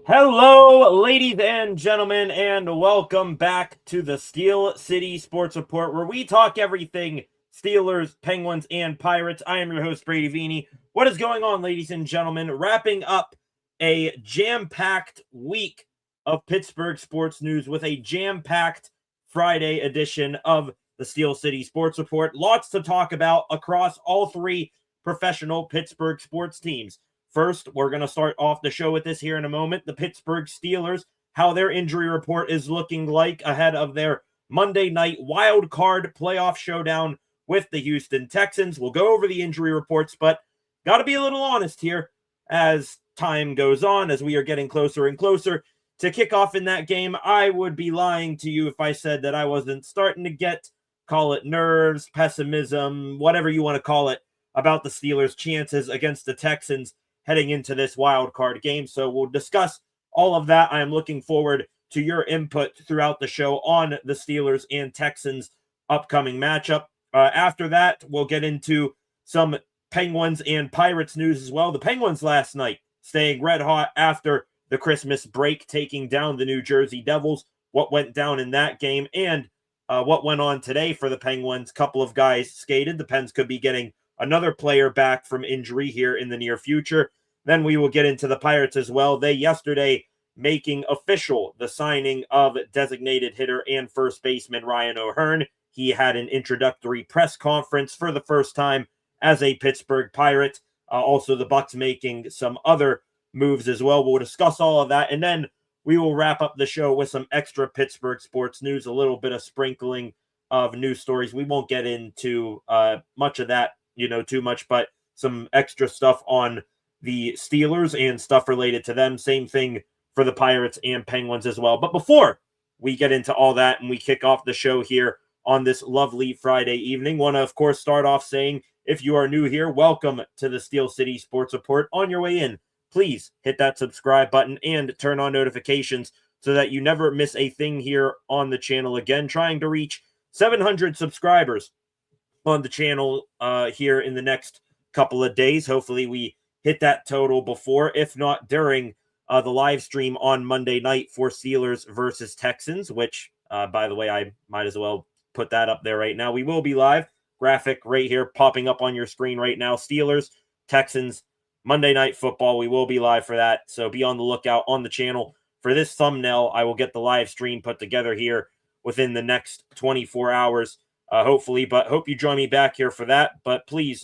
Hello, ladies and gentlemen, and welcome back to the Steel City Sports Report, where we talk everything Steelers, Penguins, and Pirates. I am your host, Brady Vini. What is going on, ladies and gentlemen? Wrapping up a jam-packed week of Pittsburgh sports news with a jam-packed Friday edition of the Steel City Sports Report. Lots to talk about across all three professional Pittsburgh sports teams. First, we're going to start off the show with this here in a moment. The Pittsburgh Steelers, how their injury report is looking like ahead of their Monday night wild card playoff showdown with the Houston Texans. We'll go over the injury reports, but got to be a little honest here as time goes on, as we are getting closer and closer to kickoff in that game. I would be lying to you if I said that I wasn't starting to get, call it nerves, pessimism, whatever you want to call it, about the Steelers' chances against the Texans heading into this wild card game. So we'll discuss all of that. I am looking forward to your input throughout the show on the Steelers and Texans upcoming matchup. After that, we'll get into some Penguins and Pirates news as well. The Penguins last night staying red hot after the Christmas break, taking down the New Jersey Devils. What went down in that game and what went on today for the Penguins. Couple of guys skated. The Pens could be getting another player back from injury here in the near future. Then we will get into the Pirates as well. They yesterday making official the signing of designated hitter and first baseman Ryan O'Hearn. He had an introductory press conference for the first time as a Pittsburgh Pirate. Also, the Bucs making some other moves as well. We'll discuss all of that, and then we will wrap up the show with some extra Pittsburgh sports news, a little bit of sprinkling of news stories. We won't get into much of that, too much, but some extra stuff on the Steelers and stuff related to them. Same thing for the Pirates and Penguins as well. But before we get into all that and we kick off the show here on this lovely Friday evening, want to, of course, start off saying, if you are new here, welcome to the Steel City Sports Report. On your way in, please hit that subscribe button and turn on notifications so that you never miss a thing here on the channel. Again, trying to reach 700 subscribers on the channel here in the next couple of days. Hopefully we hit that total before, if not during the live stream on Monday night for Steelers versus Texans, which, by the way, I might as well put that up there right now. We will be live. Graphic right here popping up on your screen right now. Steelers, Texans, Monday Night Football. We will be live for that, so be on the lookout on the channel. For this thumbnail, I will get the live stream put together here within the next 24 hours, hopefully, but hope you join me back here for that. But please,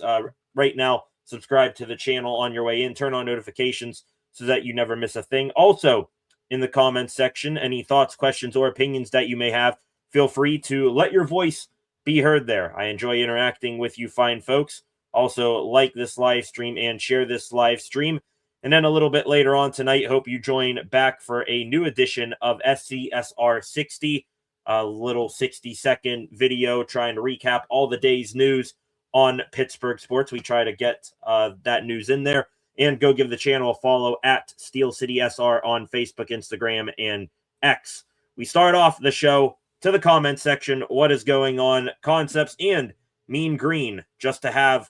right now, subscribe to the channel on your way in. Turn on notifications so that you never miss a thing. Also, in the comments section, any thoughts, questions, or opinions that you may have, feel free to let your voice be heard there. I enjoy interacting with you fine folks. Also, like this live stream and share this live stream. And then a little bit later on tonight, hope you join back for a new edition of SCSR 60, a little 60-second video trying to recap all the day's news on Pittsburgh sports. We try to get that news in there. And go give the channel a follow at Steel City SR on Facebook, Instagram, and X. We start off the show to the comment section. What is going on? Concepts and Mean Green. Just to have,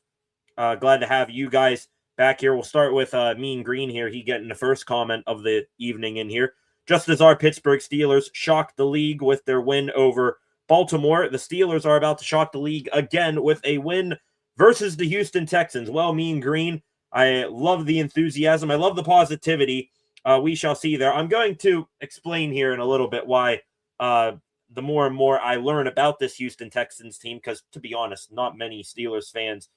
glad to have you guys back here. We'll start with Mean Green here. He getting the first comment of the evening in here. Just as our Pittsburgh Steelers shocked the league with their win over Baltimore, the Steelers are about to shock the league again with a win versus the Houston Texans. Well, Mean Green, I love the enthusiasm. I love the positivity. We shall see there. I'm going to explain here in a little bit why the more and more I learn about this Houston Texans team, because to be honest, not many Steelers fans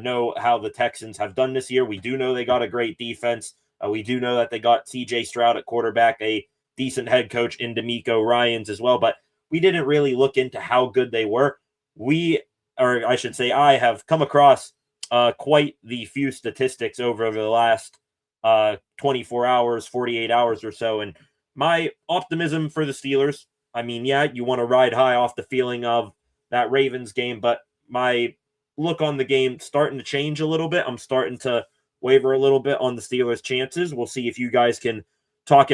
know how the Texans have done this year. We do know they got a great defense. We do know that they got C.J. Stroud at quarterback, a decent head coach in D'Amico Ryans as well, but we didn't really look into how good they were. I have come across quite the few statistics over the last 24 hours, 48 hours or so. And my optimism for the Steelers, I mean, yeah, you want to ride high off the feeling of that Ravens game, but my look on the game starting to change a little bit. I'm starting to waver a little bit on the Steelers' chances. We'll see if you guys can talk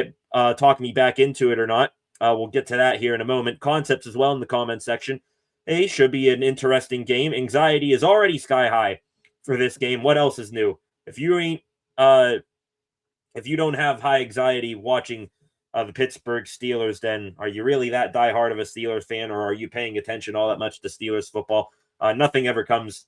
me back into it or not. We'll get to that here in a moment. Concepts as well in the comment section. Hey, should be an interesting game. Anxiety is already sky high for this game. What else is new? If you ain't if you don't have high anxiety watching the Pittsburgh Steelers, then are you really that diehard of a Steelers fan, or are you paying attention all that much to Steelers football? Nothing ever comes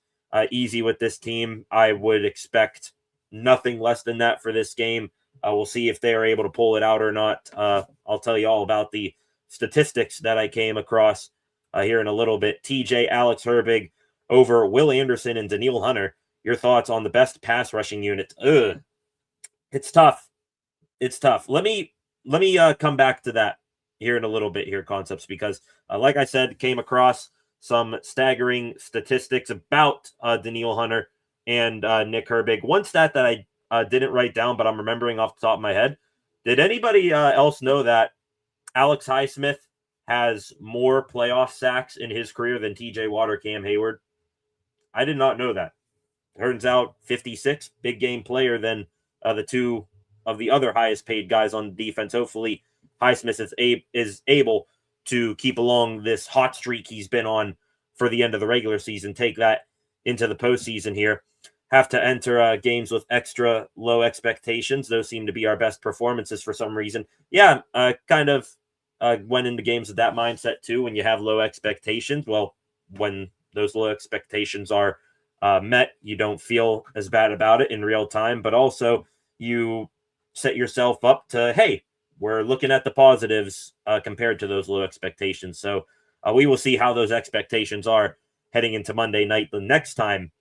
easy with this team. I would expect nothing less than that for this game. We'll see if they are able to pull it out or not. I'll tell you all about the statistics that I came across here in a little bit. TJ, Alex Herbig over Will Anderson and Daniil Hunter. Your thoughts on the best pass rushing unit? Ugh. It's tough. It's tough. Let me come back to that here in a little bit here, Concepts, because like I said, came across some staggering statistics about Daniil Hunter and Nick Herbig. One stat that I didn't write down, but I'm remembering off the top of my head. Did anybody else know that Alex Highsmith has more playoff sacks in his career than TJ Watt or Cam Hayward? I did not know that. Turns out 56, big game player than the two of the other highest paid guys on defense. Hopefully, Highsmith is able to keep along this hot streak he's been on for the end of the regular season, take that into the postseason here. Have to enter games with extra low expectations. Those seem to be our best performances for some reason. Yeah, kind of went into games with that mindset too. When you have low expectations, well, when those low expectations are met, you don't feel as bad about it in real time, but also you set yourself up to, hey, we're looking at the positives compared to those low expectations. So we will see how those expectations are heading into Monday night. The next time,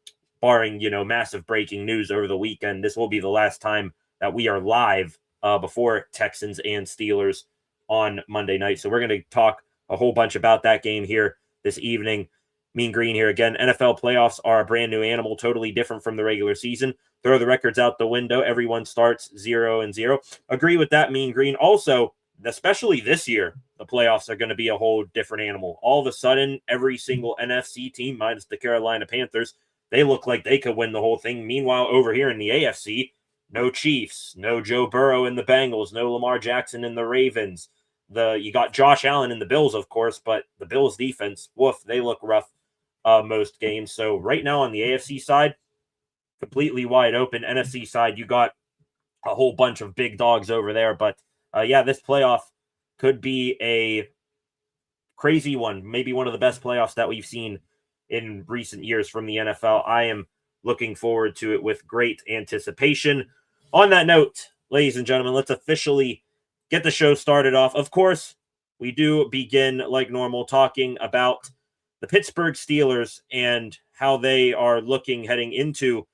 barring, massive breaking news over the weekend, this will be the last time that we are live before Texans and Steelers on Monday night. So we're going to talk a whole bunch about that game here this evening. Mean Green here again. NFL playoffs are a brand new animal, totally different from the regular season. Throw the records out the window. Everyone starts 0-0. Agree with that, Mean Green. Also, especially this year, the playoffs are going to be a whole different animal. All of a sudden, every single NFC team, minus the Carolina Panthers, they look like they could win the whole thing. Meanwhile, over here in the AFC, no Chiefs, no Joe Burrow in the Bengals, no Lamar Jackson in the Ravens. You got Josh Allen in the Bills, of course, but the Bills defense, woof, they look rough most games. So right now on the AFC side, completely wide open. NFC side, you got a whole bunch of big dogs over there. But yeah, this playoff could be a crazy one. Maybe one of the best playoffs that we've seen in recent years from the NFL. I am looking forward to it with great anticipation. On that note, ladies and gentlemen, let's officially get the show started off. Of course, we do begin like normal talking about the Pittsburgh Steelers and how they are looking heading into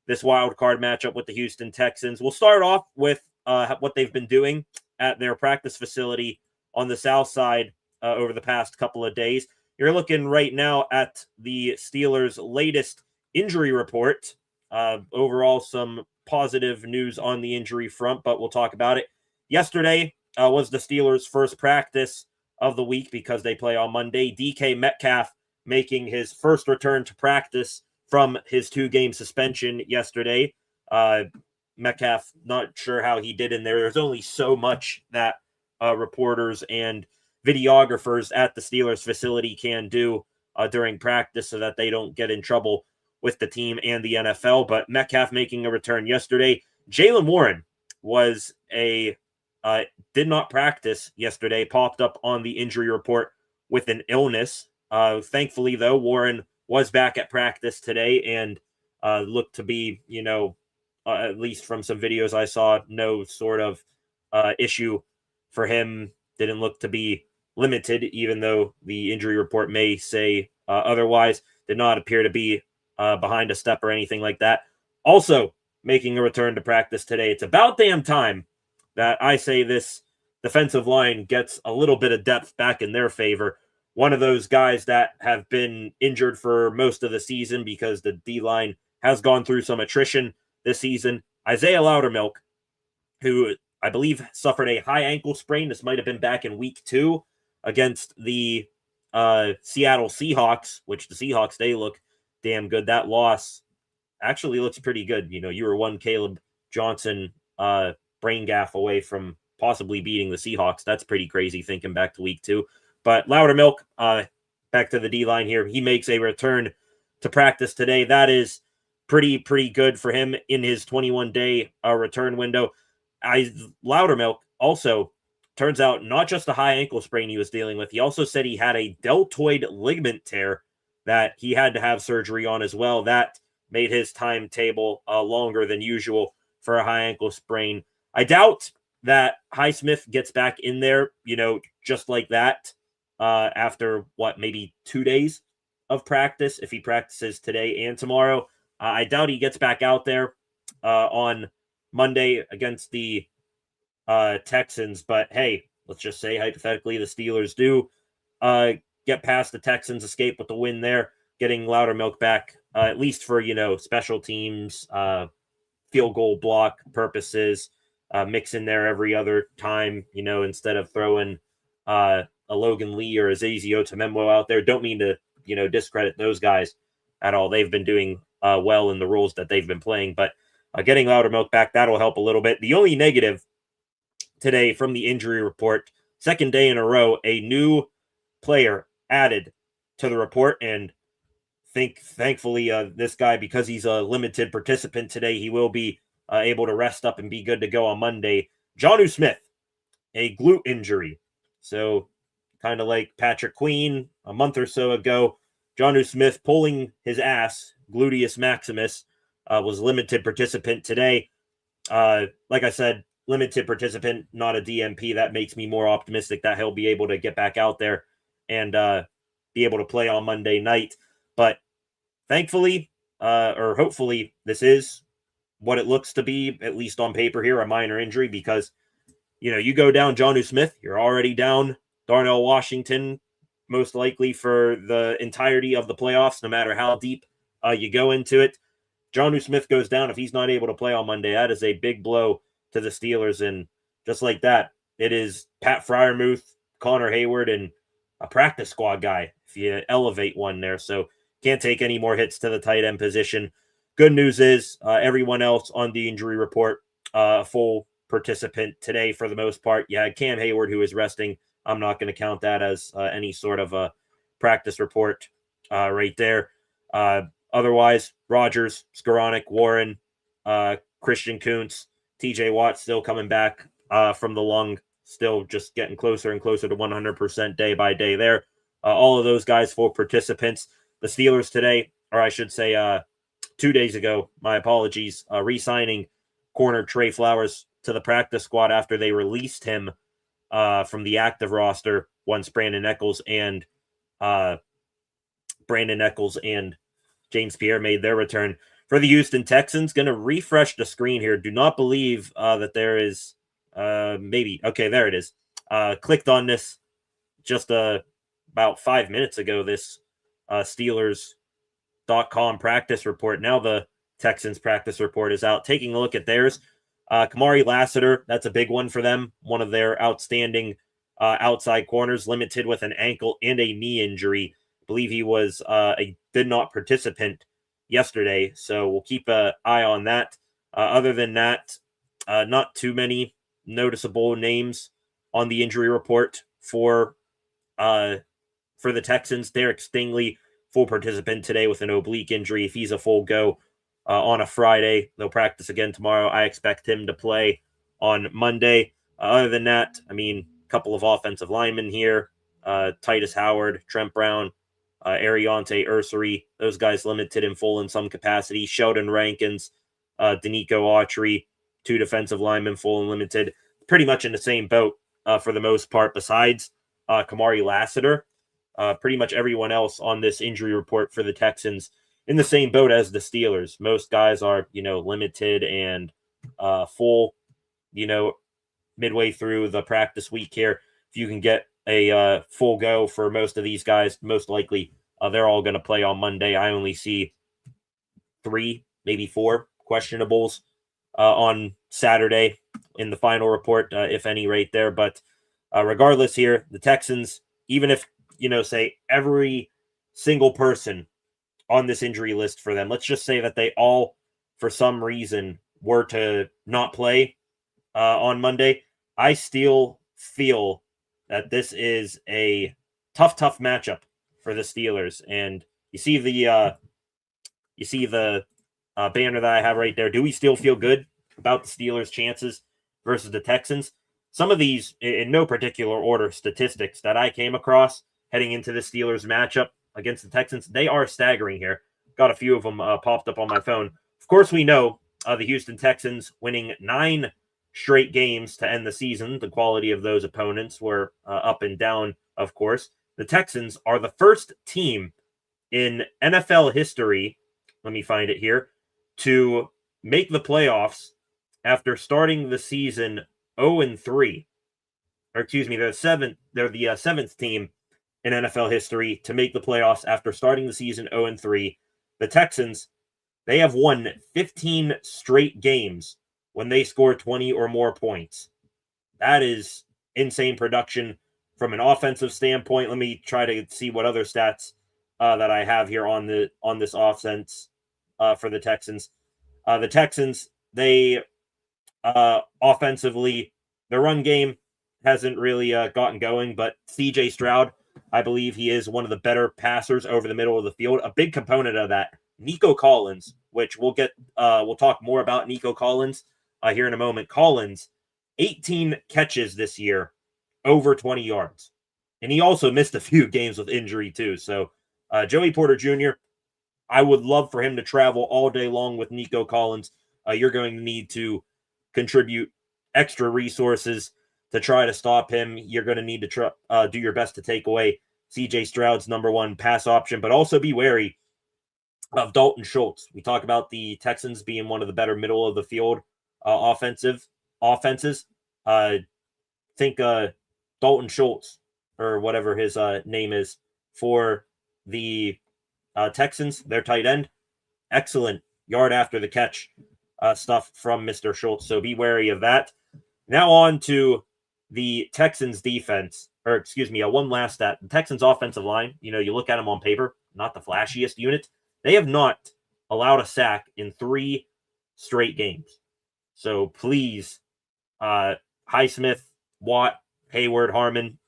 this wild card matchup with the Houston Texans. We'll start off with what they've been doing at their practice facility on the south side over the past couple of days. You're looking right now at the Steelers' latest injury report. Overall, some positive news on the injury front, but we'll talk about it. Yesterday was the Steelers' first practice of the week because they play on Monday. DK Metcalf making his first return to practice from his 2-game suspension yesterday. Metcalf, not sure how he did in there. There's only so much that reporters and videographers at the Steelers facility can do during practice so that they don't get in trouble with the team and the NFL. But Metcalf making a return yesterday. Jaylen Warren was did not practice yesterday, popped up on the injury report with an illness. Thankfully, though, Warren was back at practice today and looked to be, at least from some videos I saw, no sort of issue for him. Didn't look to be limited, even though the injury report may say otherwise. Did not appear to be behind a step or anything like that. Also, making a return to practice today. It's about damn time that I say this defensive line gets a little bit of depth back in their favor. One of those guys that have been injured for most of the season because the D-line has gone through some attrition this season. Isaiah Loudermilk, who I believe suffered a high ankle sprain. This might have been back in week 2 against the Seattle Seahawks, which the Seahawks, they look damn good. That loss actually looks pretty good. You were one Caleb Johnson brain gaff away from possibly beating the Seahawks. That's pretty crazy thinking back to week 2. But Loudermilk, back to the D-line here, he makes a return to practice today. That is pretty good for him in his 21-day return window. Loudermilk also turns out not just a high ankle sprain he was dealing with. He also said he had a deltoid ligament tear that he had to have surgery on as well. That made his timetable longer than usual for a high ankle sprain. I doubt that Highsmith gets back in there, just like that after maybe 2 days of practice, if he practices today and tomorrow. I doubt he gets back out there on Monday against the Texans. But hey, let's just say hypothetically the Steelers do get past the Texans, escape with the win there, getting Loudermilk back, at least for, special teams, field goal block purposes, mix in there every other time, instead of throwing a Logan Lee or a Zazie Otamembo out there. Don't mean to, discredit those guys at all. They've been doing well in the roles that they've been playing, but getting Loudermilk back, that'll help a little bit. The only negative today from the injury report, second day in a row, a new player added to the report, and thankfully this guy, because he's a limited participant today, he will be able to rest up and be good to go on Monday. Jonnu Smith, a glute injury. So kind of like Patrick Queen a month or so ago, Jonnu Smith pulling his ass, gluteus maximus, was limited participant today. Like I said, limited participant, not a DMP. That makes me more optimistic that he'll be able to get back out there and be able to play on Monday night. But thankfully, or hopefully, this is what it looks to be, at least on paper here, a minor injury, because, you go down Jonnu Smith, you're already down Darnell Washington, most likely for the entirety of the playoffs, no matter how deep you go into it. Jonnu Smith goes down. If he's not able to play on Monday, that is a big blow to the Steelers. And just like that, it is Pat Freiermuth, Connor Hayward, and a practice squad guy, if you elevate one there. So can't take any more hits to the tight end position. Good news is everyone else on the injury report, full participant today for the most part. You had Cam Hayward, who is resting. I'm not going to count that as any sort of a practice report right there. Otherwise, Rodgers, Skoranek, Warren, Christian Kuntz, TJ Watt still coming back from the lung, still just getting closer and closer to 100% day by day there. All of those guys full participants. The Steelers today, or I should say 2 days ago, my apologies, re-signing corner Trey Flowers to the practice squad after they released him from the active roster once Brandon Echols and James Pierre made their return. For the Houston Texans, going to refresh the screen here. Do not believe that there is maybe. Okay, there it is. Clicked on this just about 5 minutes ago, this Steelers.com practice report. Now the Texans practice report is out. Taking a look at theirs. Kamari Lassiter, that's a big one for them. One of their outstanding outside corners, limited with an ankle and a knee injury. I believe he was a did not participant yesterday, so we'll keep an eye on that. Other than that, not too many noticeable names on the injury report for the Texans. Derek Stingley, full participant today with an oblique injury. If he's a full go on a Friday, they'll practice again tomorrow. I expect him to play on Monday. Other than that, a couple of offensive linemen here. Titus Howard, Trent Brown, Ariante Ursary, those guys limited in full in some capacity. Sheldon Rankins, Danico Autry, two defensive linemen full and limited. Pretty much in the same boat for the most part, besides Kamari Lassiter. Pretty much everyone else on this injury report for the Texans in the same boat as the Steelers. Most guys are, limited and full, midway through the practice week here. If you can get a full go for most of these guys, most likely they're all going to play on Monday. I only see 3, maybe 4 questionables on Saturday in the final report, if any, right there. But regardless here, the Texans, even if, say every single person on this injury list for them, let's just say that they all, for some reason, were to not play on Monday, I still feel that this is a tough matchup for the Steelers. And you see the banner that I have right there. Do we still feel good about the Steelers' chances versus the Texans. Some of these, in no particular order, statistics that I came across heading into the Steelers matchup against the Texans, they are staggering here. Got a few of them popped up on my phone. Of course, we know the Houston Texans winning 9 straight games to end the season. The quality of those opponents were up and down, of course. The Texans are the first team in NFL history, let me find it here, to make the playoffs after starting the season 0-3. Or excuse me, they're the seventh team in NFL history to make the playoffs after starting the season 0-3. The Texans, they have won 15 straight games when they score 20 or more points. That is insane production from an offensive standpoint. Let me try to see what other stats that I have here on this offense for the Texans. The Texans, they offensively, their run game hasn't really gotten going, but CJ Stroud, I believe he is one of the better passers over the middle of the field. A big component of that, Nico Collins, which we'll talk more about Nico Collins here in a moment. Collins, 18 catches this year, over 20 yards. And he also missed a few games with injury too. So Joey Porter Jr., I would love for him to travel all day long with Nico Collins. You're going to need to contribute extra resources to try to stop him. You're going to need to do your best to take away CJ Stroud's number one pass option, but also be wary of Dalton Schultz. We talk about the Texans being one of the better middle of the field offenses. Think Dalton Schultz or whatever his name is for the Texans, their tight end. Excellent yard after the catch stuff from Mr. Schultz. So be wary of that. Now on to the Texans defense, or excuse me, one last stat. The Texans offensive line, you look at them on paper, not the flashiest unit. They have not allowed a sack in 3 straight games. So please, Highsmith, Watt, Hayward, Harmon,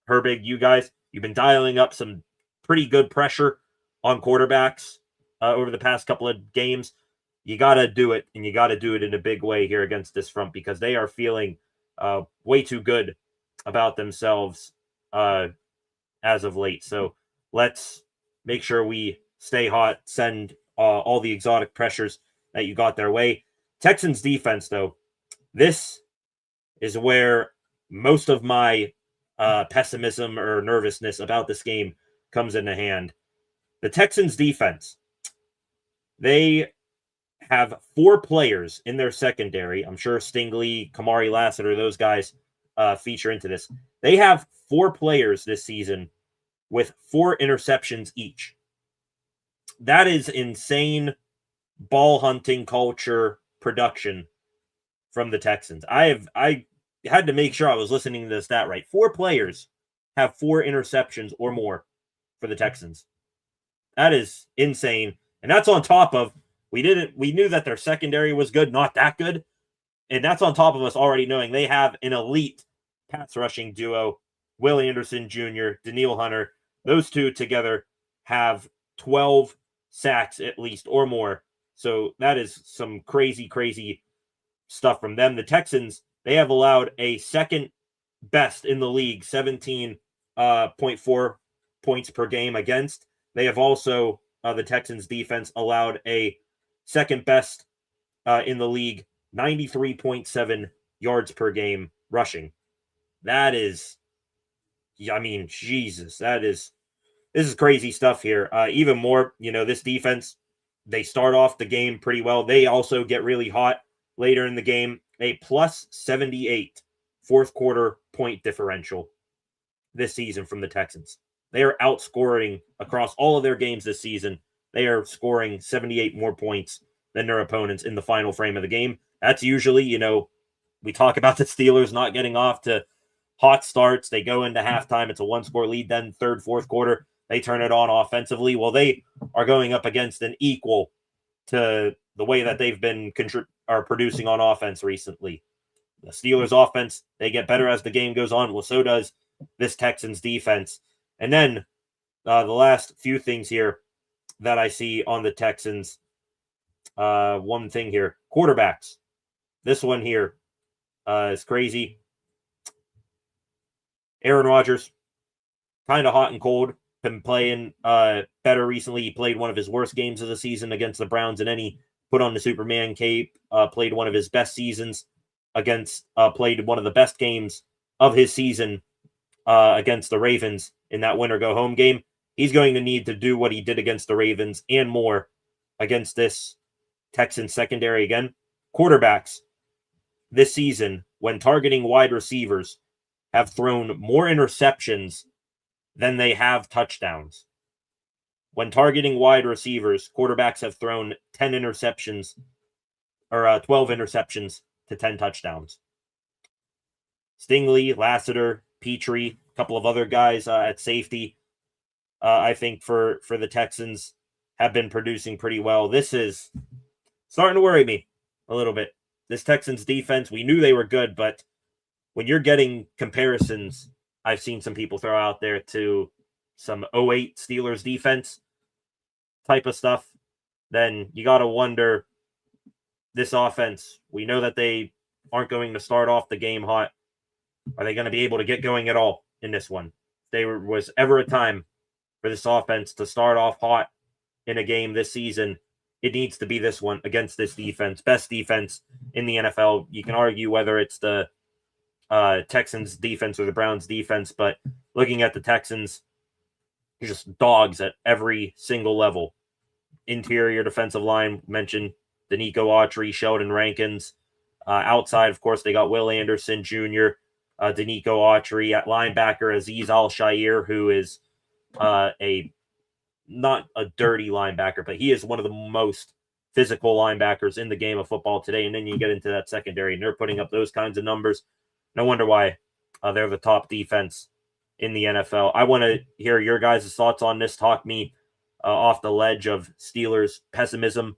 Herbig, you guys, you've been dialing up some pretty good pressure on quarterbacks over the past couple of games. You got to do it, and you got to do it in a big way here against this front because they are feeling way too good about themselves as of late. So let's make sure we stay hot, send all the exotic pressures that you got their way. Texans defense, though, this is where most of my pessimism or nervousness about this game comes into hand. The Texans defense, they have 4 players in their secondary. I'm sure Stingley, Kamari Lassiter, those guys feature into this. They have 4 players this season with 4 interceptions each. That is insane ball hunting culture production from the Texans. I had to make sure I was listening to the stat right. 4 players have 4 interceptions or more for the Texans. That is insane. And that's on top of we knew that their secondary was good, not that good. And that's on top of us already knowing they have an elite pass rushing duo, Will Anderson Jr., Daniil Hunter. Those two together have 12 sacks at least or more. So that is some crazy, crazy stuff from them. The Texans, they have allowed a second best in the league, 17.4 points per game against. They have also, the Texans defense, allowed a second best in the league, 93.7 yards per game rushing. That is, Jesus, this is crazy stuff here. Even more, this defense, they start off the game pretty well. They also get really hot later in the game. A plus 78 fourth quarter point differential this season from the Texans. They are outscoring across all of their games this season. They are scoring 78 more points than their opponents in the final frame of the game. That's usually, we talk about the Steelers not getting off to hot starts. They go into halftime. It's a 1-score lead. Then third, fourth quarter, they turn it on offensively. Well, they are going up against an equal to the way that they've been producing on offense recently. The Steelers offense, they get better as the game goes on. Well, so does this Texans defense. And then the last few things here that I see on the Texans. One thing here, quarterbacks. This one here, is crazy. Aaron Rodgers, kind of hot and cold. Been playing better recently. He played one of his worst games of the season against the Browns, and then he put on the Superman cape. Played one of his best seasons against. Played one of the best games of his season against the Ravens in that winner go home game. He's going to need to do what he did against the Ravens and more against this Texans secondary again. Quarterbacks this season, when targeting wide receivers, have thrown more interceptions than they have touchdowns. When targeting wide receivers, quarterbacks have thrown 10 interceptions or 12 interceptions to 10 touchdowns. Stingley, Lassiter, Petrie, a couple of other guys at safety, I think for the Texans have been producing pretty well. This is starting to worry me a little bit. This Texans defense, we knew they were good, but when you're getting comparisons, I've seen some people throw out there to some 08 Steelers defense type of stuff, then you got to wonder this offense. We know that they aren't going to start off the game hot. Are they going to be able to get going at all in this one? If there was ever a time for this offense to start off hot in a game this season, it needs to be this one against this defense. Best defense in the NFL. You can argue whether it's the Texans defense or the Browns defense, but looking at the Texans, just dogs at every single level. Interior defensive line, mentioned Danico Autry, Sheldon Rankins. Outside, of course, they got Will Anderson Jr., Danico Autry. At linebacker, Azeez Al-Shaair, who is not a dirty linebacker, but he is one of the most physical linebackers in the game of football today. And then you get into that secondary, and they're putting up those kinds of numbers. No wonder why they're the top defense in the NFL. I want to hear your guys' thoughts on this. Talk me off the ledge of Steelers pessimism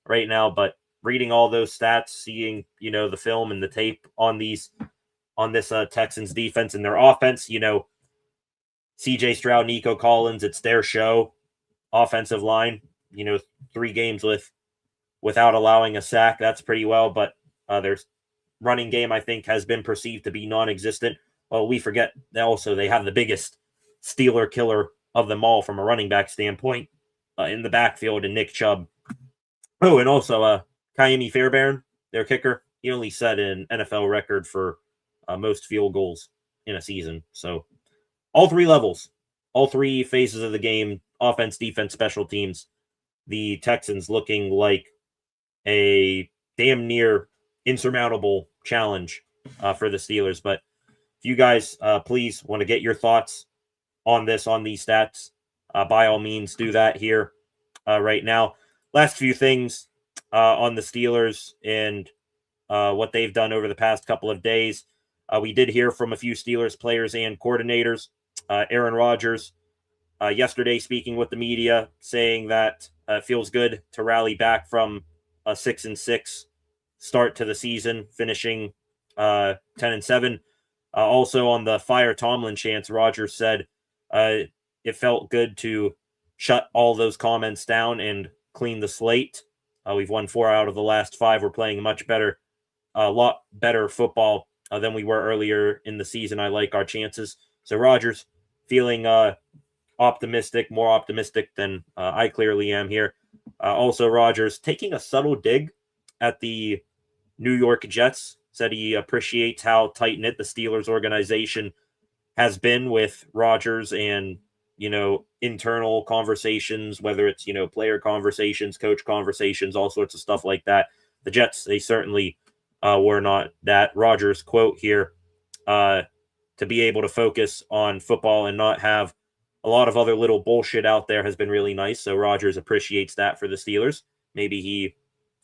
right now, but reading all those stats, seeing, the film and the tape on this Texans defense and their offense, CJ Stroud, Nico Collins, it's their show. Offensive line, 3 games without allowing a sack. That's pretty well, but their running game, I think, has been perceived to be non-existent. Well, we forget that also they have the biggest Steeler killer of them all from a running back standpoint in the backfield, and Nick Chubb. Oh, and also Kaimi Fairbairn, their kicker. He only set an NFL record for most field goals in a season. So all 3 levels, all 3 phases of the game, offense, defense, special teams, the Texans looking like a damn near insurmountable challenge for the Steelers. But if you guys please want to get your thoughts on these stats, by all means do that here right now. Last few things on the Steelers and what they've done over the past couple of days. We did hear from a few Steelers players and coordinators. Aaron Rodgers yesterday speaking with the media, saying that it feels good to rally back from a 6-6 start to the season, finishing 10-7. Also on the Fire Tomlin chants, Rodgers said it felt good to shut all those comments down and clean the slate. We've won 4 out of the last 5. We're playing a lot better football than we were earlier in the season. I like our chances. So Rodgers feeling optimistic, more optimistic than I clearly am here. Also, Rodgers taking a subtle dig at the New York Jets. Said he appreciates how tight-knit the Steelers organization has been with Rodgers and, internal conversations, whether it's, player conversations, coach conversations, all sorts of stuff like that. The Jets, they certainly were not that. Rodgers quote here, to be able to focus on football and not have a lot of other little bullshit out there has been really nice. So Rodgers appreciates that for the Steelers. Maybe he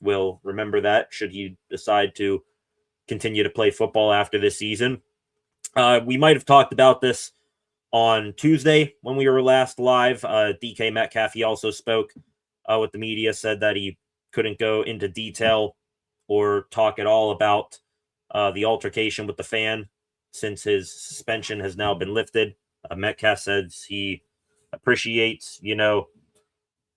will remember that should he decide to continue to play football after this season. We might have talked about this on Tuesday when we were last live. DK Metcalf, he also spoke with the media, said that he couldn't go into detail or talk at all about the altercation with the fan since his suspension has now been lifted. Metcalf says he appreciates, fielding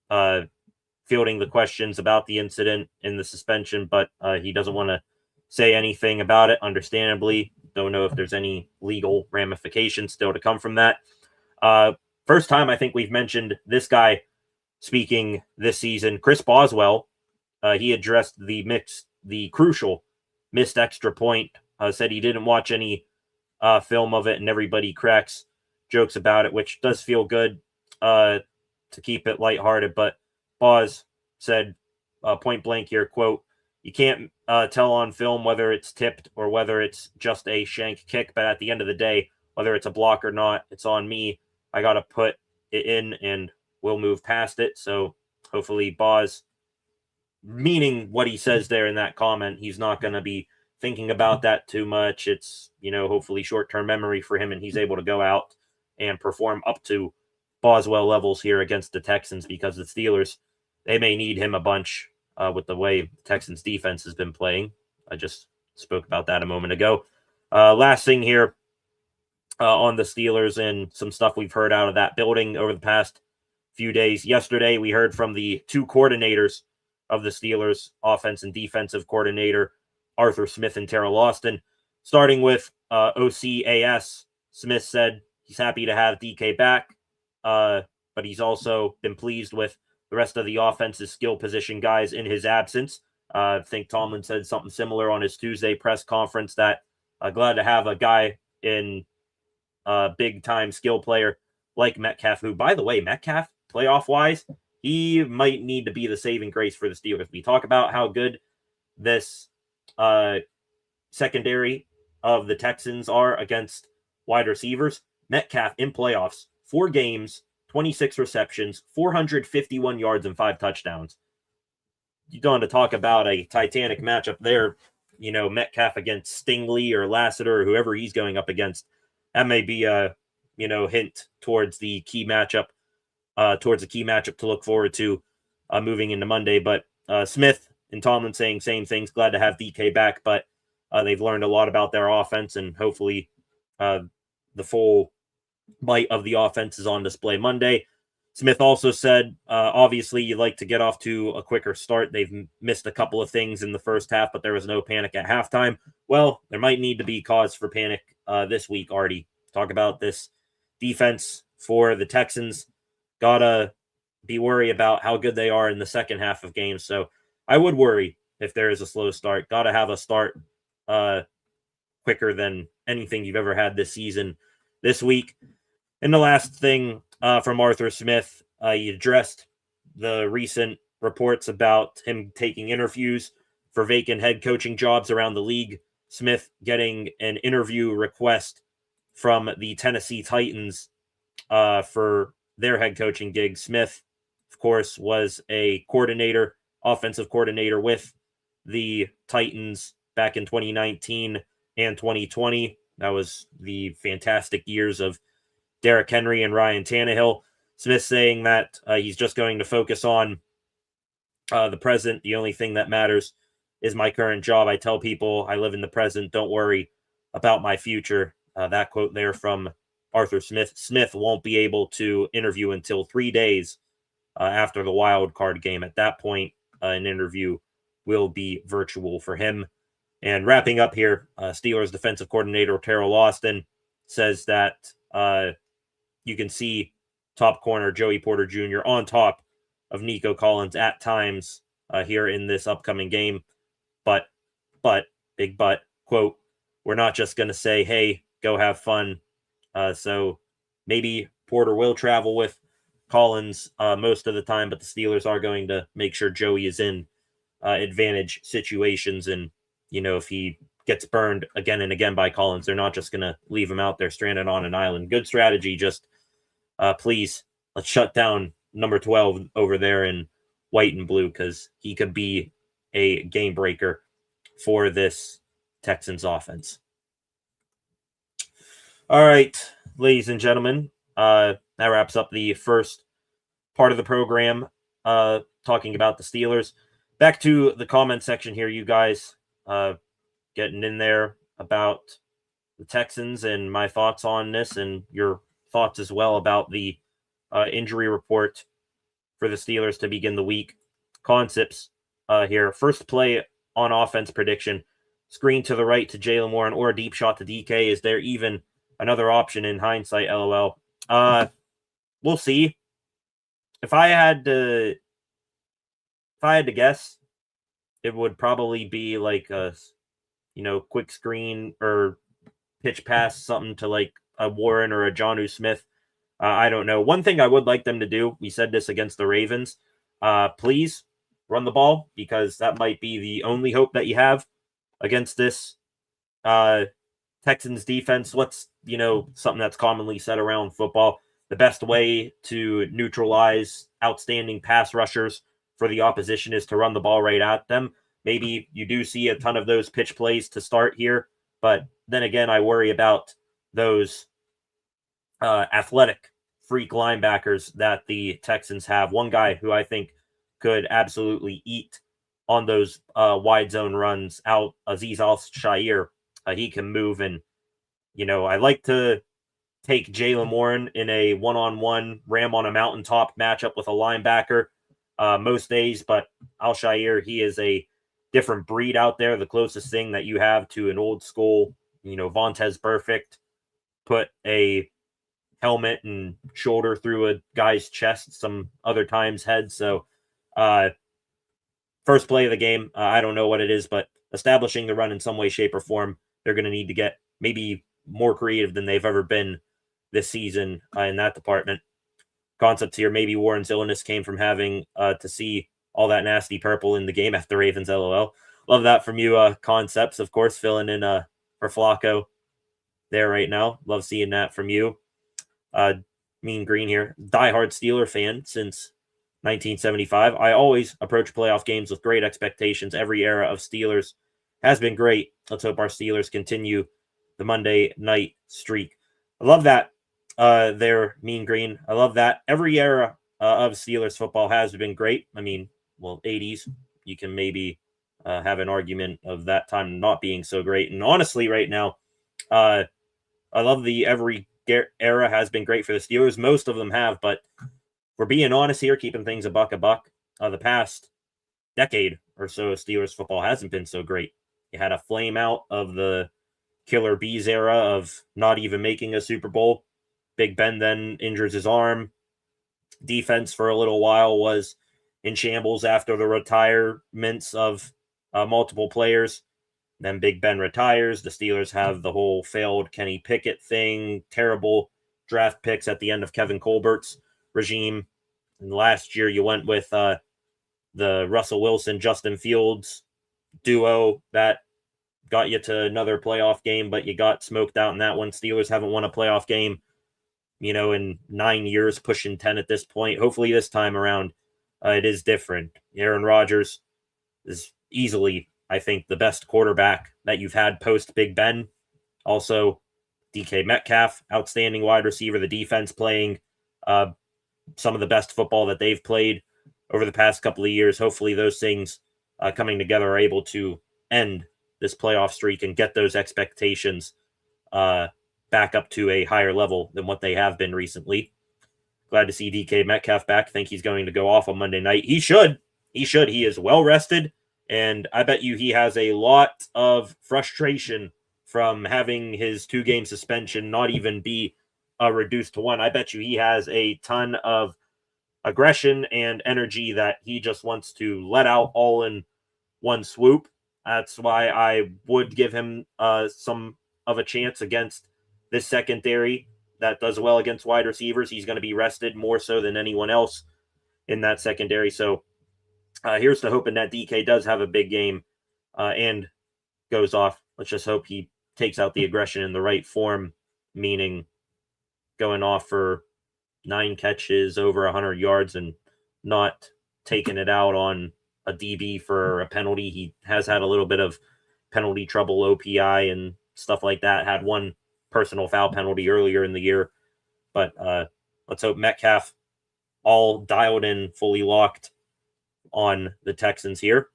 the questions about the incident and the suspension, but he doesn't want to say anything about it, understandably. Don't know if there's any legal ramifications still to come from that. First time I think we've mentioned this guy speaking this season, Chris Boswell. He addressed the crucial missed extra point. Said he didn't watch any film of it, and everybody cracks jokes about it, which does feel good to keep it lighthearted. But Boz said point blank here, quote, "You can't tell on film whether it's tipped or whether it's just a shank kick, but at the end of the day, whether it's a block or not, it's on me. I got to put it in and we'll move past it." So hopefully Boz, meaning what he says there in that comment, he's not going to be thinking about that too much. It's, hopefully short-term memory for him, and he's able to go out and perform up to Boswell levels here against the Texans, because the Steelers, they may need him a bunch with the way the Texans defense has been playing. I just spoke about that a moment ago. Last thing here on the Steelers and some stuff we've heard out of that building over the past few days. Yesterday, we heard from the two coordinators of the Steelers, offense and defensive coordinator, Arthur Smith and Terrell Austin. Starting with OCAS, Smith said he's happy to have DK back, but he's also been pleased with the rest of the offense's skill position guys in his absence. I think Tomlin said something similar on his Tuesday press conference, that glad to have a guy in big-time skill player like Metcalf, who, by the way, Metcalf, playoff-wise, he might need to be the saving grace for the Steelers. We talk about how good this secondary of the Texans are against wide receivers. Metcalf in playoffs, 4 games, 26 receptions, 451 yards, and 5 touchdowns. You don't want to talk about a titanic matchup there. Metcalf against Stingley or Lassiter or whoever he's going up against. That may be a, hint towards the key matchup to look forward to moving into Monday. But Smith and Tomlin saying same things. Glad to have DK back, but they've learned a lot about their offense, and hopefully the full might of the offense is on display Monday. Smith also said, obviously, you'd like to get off to a quicker start. They've missed a couple of things in the first half, but there was no panic at halftime. Well, there might need to be cause for panic this week, Artie. Talk about this defense for the Texans. Gotta be worried about how good they are in the second half of games. So I would worry if there is a slow start. Gotta have a start quicker than anything you've ever had this season this week. And the last thing from Arthur Smith, he addressed the recent reports about him taking interviews for vacant head coaching jobs around the league. Smith getting an interview request from the Tennessee Titans for their head coaching gig. Smith, of course, was a offensive coordinator with the Titans back in 2019 and 2020. That was the fantastic years of Derrick Henry and Ryan Tannehill. Smith saying that he's just going to focus on the present. The only thing that matters is my current job. I tell people I live in the present. Don't worry about my future. That quote there from Arthur Smith. Smith won't be able to interview until 3 days after the wild card game. At that point, an interview will be virtual for him. And wrapping up here, Steelers defensive coordinator Terrell Austin says that you can see top corner Joey Porter Jr. on top of Nico Collins at times here in this upcoming game. But, big but, quote, we're not just going to say, hey, go have fun. So maybe Porter will travel with Collins most of the time, but the Steelers are going to make sure Joey is in advantage situations. And, if he gets burned again and again by Collins, they're not just going to leave him out there stranded on an island. Good strategy. Just please, let's shut down number 12 over there in white and blue, because he could be a game breaker for this Texans offense. All right, ladies and gentlemen, that wraps up the first part of the program, talking about the Steelers. Back to the comment section here, you guys, getting in there about the Texans and my thoughts on this, and your thoughts as well about the injury report for the Steelers to begin the week. Concepts here. First play on offense prediction. screen to the right to Jalen Warren or a deep shot to DK. Is there even another option in hindsight? LOL. We'll see. If I had to guess, it would probably be like a quick screen or pitch pass, something to like a Warren or a Jonnu Smith. I don't know. One thing I would like them to do, we said this against the Ravens, please run the ball, because that might be the only hope that you have against this Texans defense. What's, something that's commonly said around football, the best way to neutralize outstanding pass rushers for the opposition is to run the ball right at them. Maybe you do see a ton of those pitch plays to start here, but then again, I worry about those athletic freak linebackers that the Texans have. One guy who I think could absolutely eat on those wide zone runs out, Azeez Al-Shaair. He can move, and I like to take Jalen Warren in a one-on-one ram on a mountaintop matchup with a linebacker most days, but Al-Shaair, he is a different breed out there. The closest thing that you have to an old school, Vontaze Burfict, put a helmet and shoulder through a guy's chest, some other times head. So first play of the game, I don't know what it is, but establishing the run in some way, shape, or form, they're going to need to get maybe more creative than they've ever been this season in that department. Concepts here, maybe Warren's illness came from having to see all that nasty purple in the game after Ravens, LOL. Love that from you, Concepts, of course, filling in for Flacco there right now. Love seeing that from you. Mean Green here, diehard Steeler fan since 1975. I always approach playoff games with great expectations. Every era of Steelers has been great. Let's hope our Steelers continue the Monday night streak. I love that there, Mean Green. I love that. Every era of Steelers football has been great. I mean, 80s, you can maybe have an argument of that time not being so great. And honestly, right now, I love the every era has been great for the Steelers. Most of them have, but we're being honest here, keeping things a buck. The past decade or so, Steelers football hasn't been so great. You had a flame out of the Killer Bees era of not even making a Super Bowl. Big Ben then injures his arm. Defense for a little while was in shambles after the retirements of multiple players. Then Big Ben retires. The Steelers have the whole failed Kenny Pickett thing, terrible draft picks at the end of Kevin Colbert's regime. And last year you went with the Russell Wilson, Justin Fields duo that got you to another playoff game, but you got smoked out in that one. Steelers haven't won a playoff game, in 9 years, pushing 10 at this point. Hopefully this time around it is different. Aaron Rodgers is easily, I think, the best quarterback that you've had post Big Ben. Also, DK Metcalf, outstanding wide receiver. The defense playing some of the best football that they've played over the past couple of years. Hopefully those things coming together are able to end this playoff streak and get those expectations back up to a higher level than what they have been recently. Glad to see DK Metcalf back. Think he's going to go off on Monday night. He should. He is well rested. And I bet you he has a lot of frustration from having his 2-game suspension not even be reduced to 1. I bet you he has a ton of aggression and energy that he just wants to let out all in one swoop. That's why I would give him some of a chance against this secondary that does well against wide receivers. He's going to be rested more so than anyone else in that secondary. So here's to hoping that DK does have a big game and goes off. Let's just hope he takes out the aggression in the right form, meaning going off for 9 catches, over 100 yards, and not taking it out on a DB for a penalty. He has had a little bit of penalty trouble, OPI and stuff like that. Had one personal foul penalty earlier in the year. But let's hope Metcalf all dialed in, fully locked on the Texans here.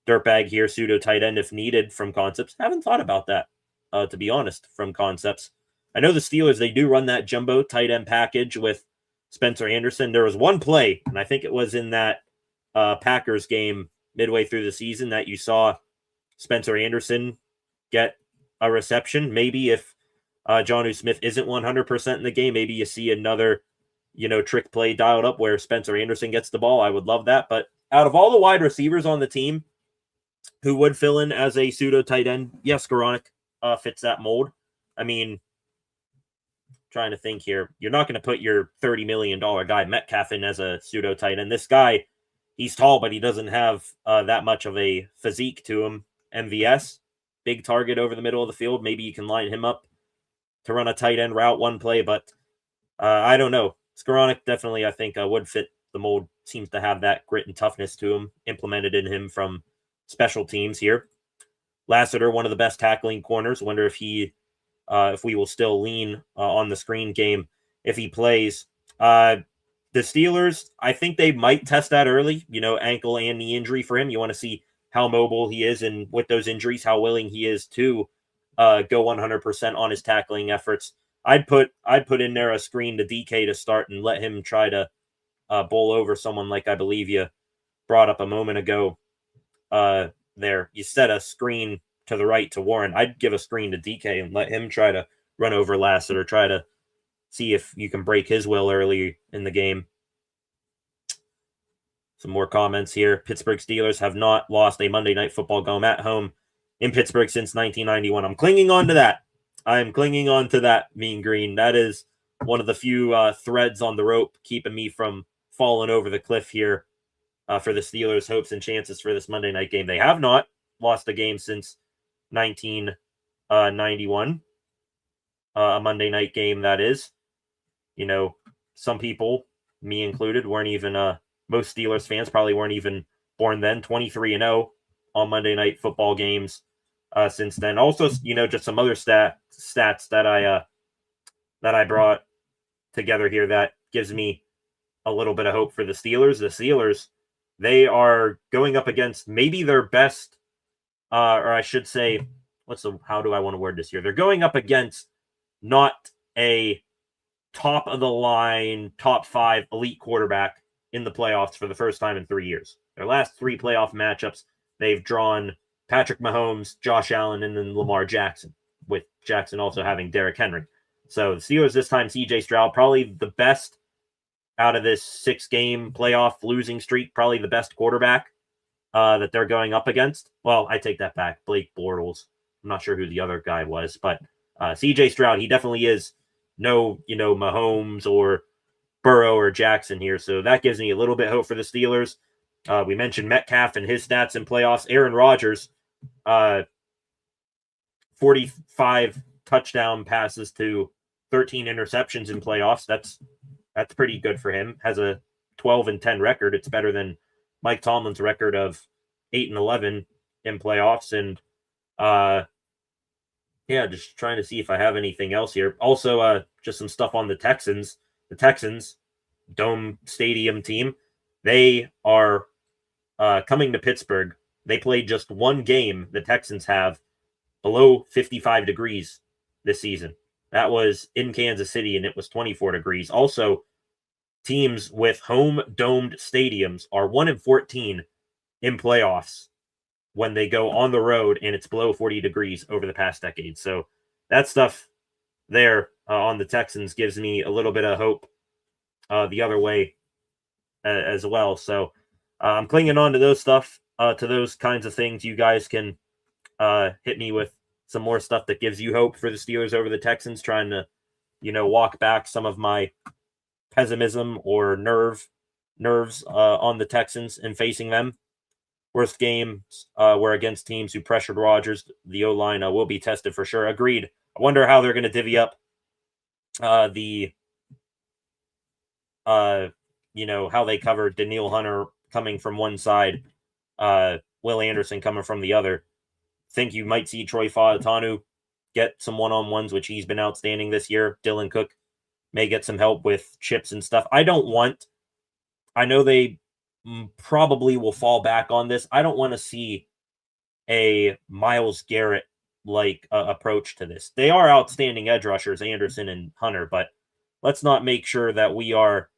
Dirtbag here, pseudo tight end if needed from Concepts. Haven't thought about that, to be honest, from Concepts. I know the Steelers, they do run that jumbo tight end package with Spencer Anderson. There was one play, and I think it was in that Packers game midway through the season, that you saw Spencer Anderson get a reception. Maybe if Jonnu Smith isn't 100% in the game, maybe you see another, trick play dialed up where Spencer Anderson gets the ball. I would love that. But out of all the wide receivers on the team who would fill in as a pseudo tight end, yes, Skoranek fits that mold. I mean, trying to think here, you're not going to put your $30 million guy Metcalf in as a pseudo tight end. This guy, he's tall, but he doesn't have that much of a physique to him. MVS, big target over the middle of the field. Maybe you can line him up to run a tight end route one play, but I don't know. Skoranek definitely, I think, would fit the mold. Seems to have that grit and toughness to him implemented in him from special teams here. Lassiter, one of the best tackling corners. Wonder if we will still lean on the screen game if he plays. The Steelers, I think they might test that early, ankle and knee injury for him. You want to see how mobile he is, and with those injuries, how willing he is to go 100% on his tackling efforts. I'd put in there a screen to DK to start and let him try to bowl over someone like I believe you brought up a moment ago there. You set a screen to the right to Warren. I'd give a screen to DK and let him try to run over Lassiter, try to see if you can break his will early in the game. Some more comments here. Pittsburgh Steelers have not lost a Monday Night Football game at home in Pittsburgh since 1991. I'm clinging on to that. I'm clinging on to that, Mean Green. That is one of the few threads on the rope keeping me from falling over the cliff here for the Steelers' hopes and chances for this Monday night game. They have not lost a game since 1991. A Monday night game, that is. Some people, me included, weren't even... most Steelers fans probably weren't even born then. 23-0 on Monday Night Football games since then. Also, just some other stats that I brought together here that gives me a little bit of hope for the Steelers. The Steelers, they are going up against maybe their best, or I should say, how do I want to word this here? They're going up against not a top of the line, top 5 elite quarterback in the playoffs for the first time in 3 years. Their last 3 playoff matchups, they've drawn Patrick Mahomes, Josh Allen, and then Lamar Jackson, with Jackson also having Derrick Henry. So the Steelers this time, CJ Stroud, probably the best out of this 6-game playoff losing streak, probably the best quarterback that they're going up against. Well, I take that back. Blake Bortles. I'm not sure who the other guy was, but CJ Stroud, he definitely is no, Mahomes or Burrow or Jackson here. So that gives me a little bit of hope for the Steelers. We mentioned Metcalf and his stats in playoffs. Aaron Rodgers, 45 touchdown passes to 13 interceptions in playoffs. That's pretty good for him. Has a 12-10 record. It's better than Mike Tomlin's record of 8-11 in playoffs. And just trying to see if I have anything else here. Also, just some stuff on the Texans. The Texans, Dome Stadium team, they are coming to Pittsburgh. They played just one game, the Texans have, below 55 degrees this season. That was in Kansas City, and it was 24 degrees. Also, teams with home domed stadiums are 1-14 in playoffs when they go on the road and it's below 40 degrees over the past decade. So that stuff there on the Texans gives me a little bit of hope the other way as well. So I'm clinging on to those stuff, to those kinds of things. You guys can hit me with some more stuff that gives you hope for the Steelers over the Texans, trying to, walk back some of my pessimism or nerves on the Texans and facing them. Worst games were against teams who pressured Rodgers. The O-line will be tested for sure. Agreed. I wonder how they're going to divvy up how they cover Danielle Hunter coming from one side, Will Anderson coming from the other. Think you might see Troy Fautanu get some one-on-ones, which he's been outstanding this year. Dylan Cook may get some help with chips and stuff. I know they probably will fall back on this. I don't want to see a Myles Garrett approach to this. They are outstanding edge rushers, Anderson and Hunter, but let's not make sure that we are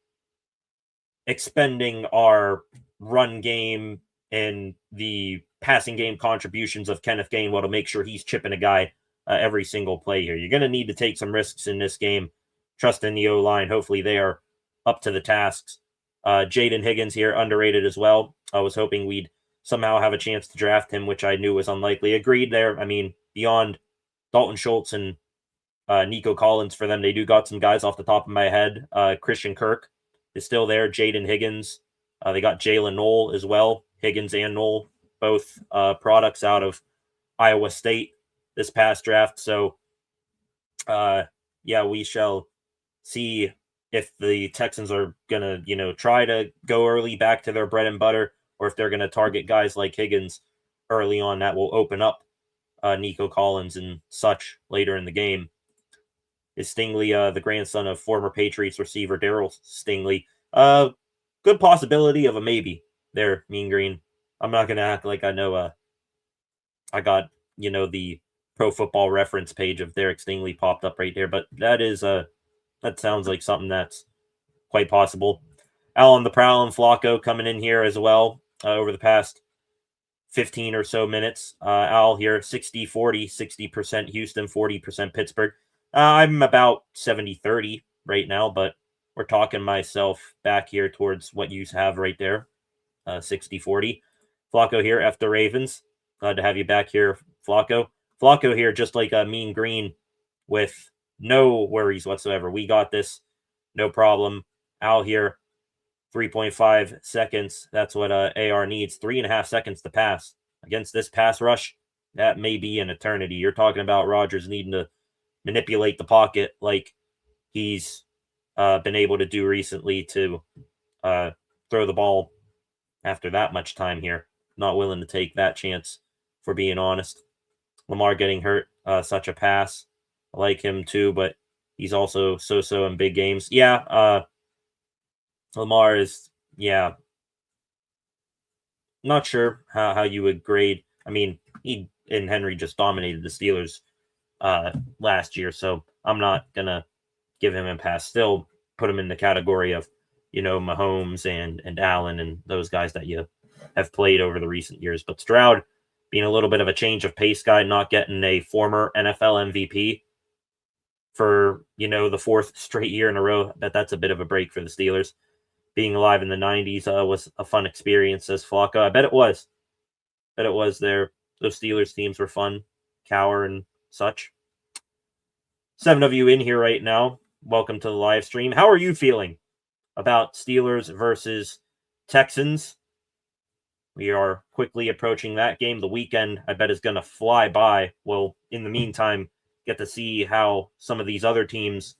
expending our run game and the passing game contributions of Kenneth Gainwell to make sure he's chipping a guy every single play here. You're going to need to take some risks in this game. Trust in the O-line. Hopefully they are up to the tasks. Jaden Higgins here, underrated as well. I was hoping we'd somehow have a chance to draft him, which I knew was unlikely. Agreed there. I mean, beyond Dalton Schultz and Nico Collins for them, they do got some guys off the top of my head. Christian Kirk is still there. Jaden Higgins. They got Jalen Knoll as well. Higgins and Knoll, both products out of Iowa State this past draft. So, yeah, we shall see if the Texans are going to, try to go early back to their bread and butter, or if they're going to target guys like Higgins early on. That will open up Nico Collins and such later in the game. Is Stingley the grandson of former Patriots receiver Darryl Stingley? Good possibility of a maybe there, Mean Green. I'm not going to act like I know. I got, the Pro Football Reference page of Derek Stingley popped up right there, but that sounds like something that's quite possible. Al on the prowl and Flacco coming in here as well over the past 15 or so minutes. Al here, 60-40, 60% Houston, 40% Pittsburgh. I'm about 70-30 right now, but we're talking myself back here towards what you have right there, 60-40. Flacco here, F the Ravens. Glad to have you back here, Flacco. Flacco here, just like a Mean Green, with no worries whatsoever. We got this, no problem. Al here, 3.5 seconds. That's what AR needs. 3.5 seconds to pass. Against this pass rush, that may be an eternity. You're talking about Rodgers needing to manipulate the pocket like he's been able to do recently to throw the ball after that much time here. Not willing to take that chance, for being honest. Lamar getting hurt, such a pass. I like him too, but he's also so-so in big games. Yeah, Lamar is, not sure how you would grade. I mean, he and Henry just dominated the Steelers last year, so I'm not going to give him a pass. Still put him in the category of, Mahomes and Allen and those guys that you have played over the recent years. But Stroud being a little bit of a change of pace guy, not getting a former NFL MVP for, the fourth straight year in a row. I bet that's a bit of a break for the Steelers. Being alive in the 90s was a fun experience, says Flacco. I bet it was. There. Those Steelers teams were fun. Cower and such. 7 of you in here right now. Welcome to the live stream. How are you feeling about Steelers versus Texans? We are quickly approaching that game. The weekend, I bet, is going to fly by. We'll, in the meantime, get to see how some of these other teams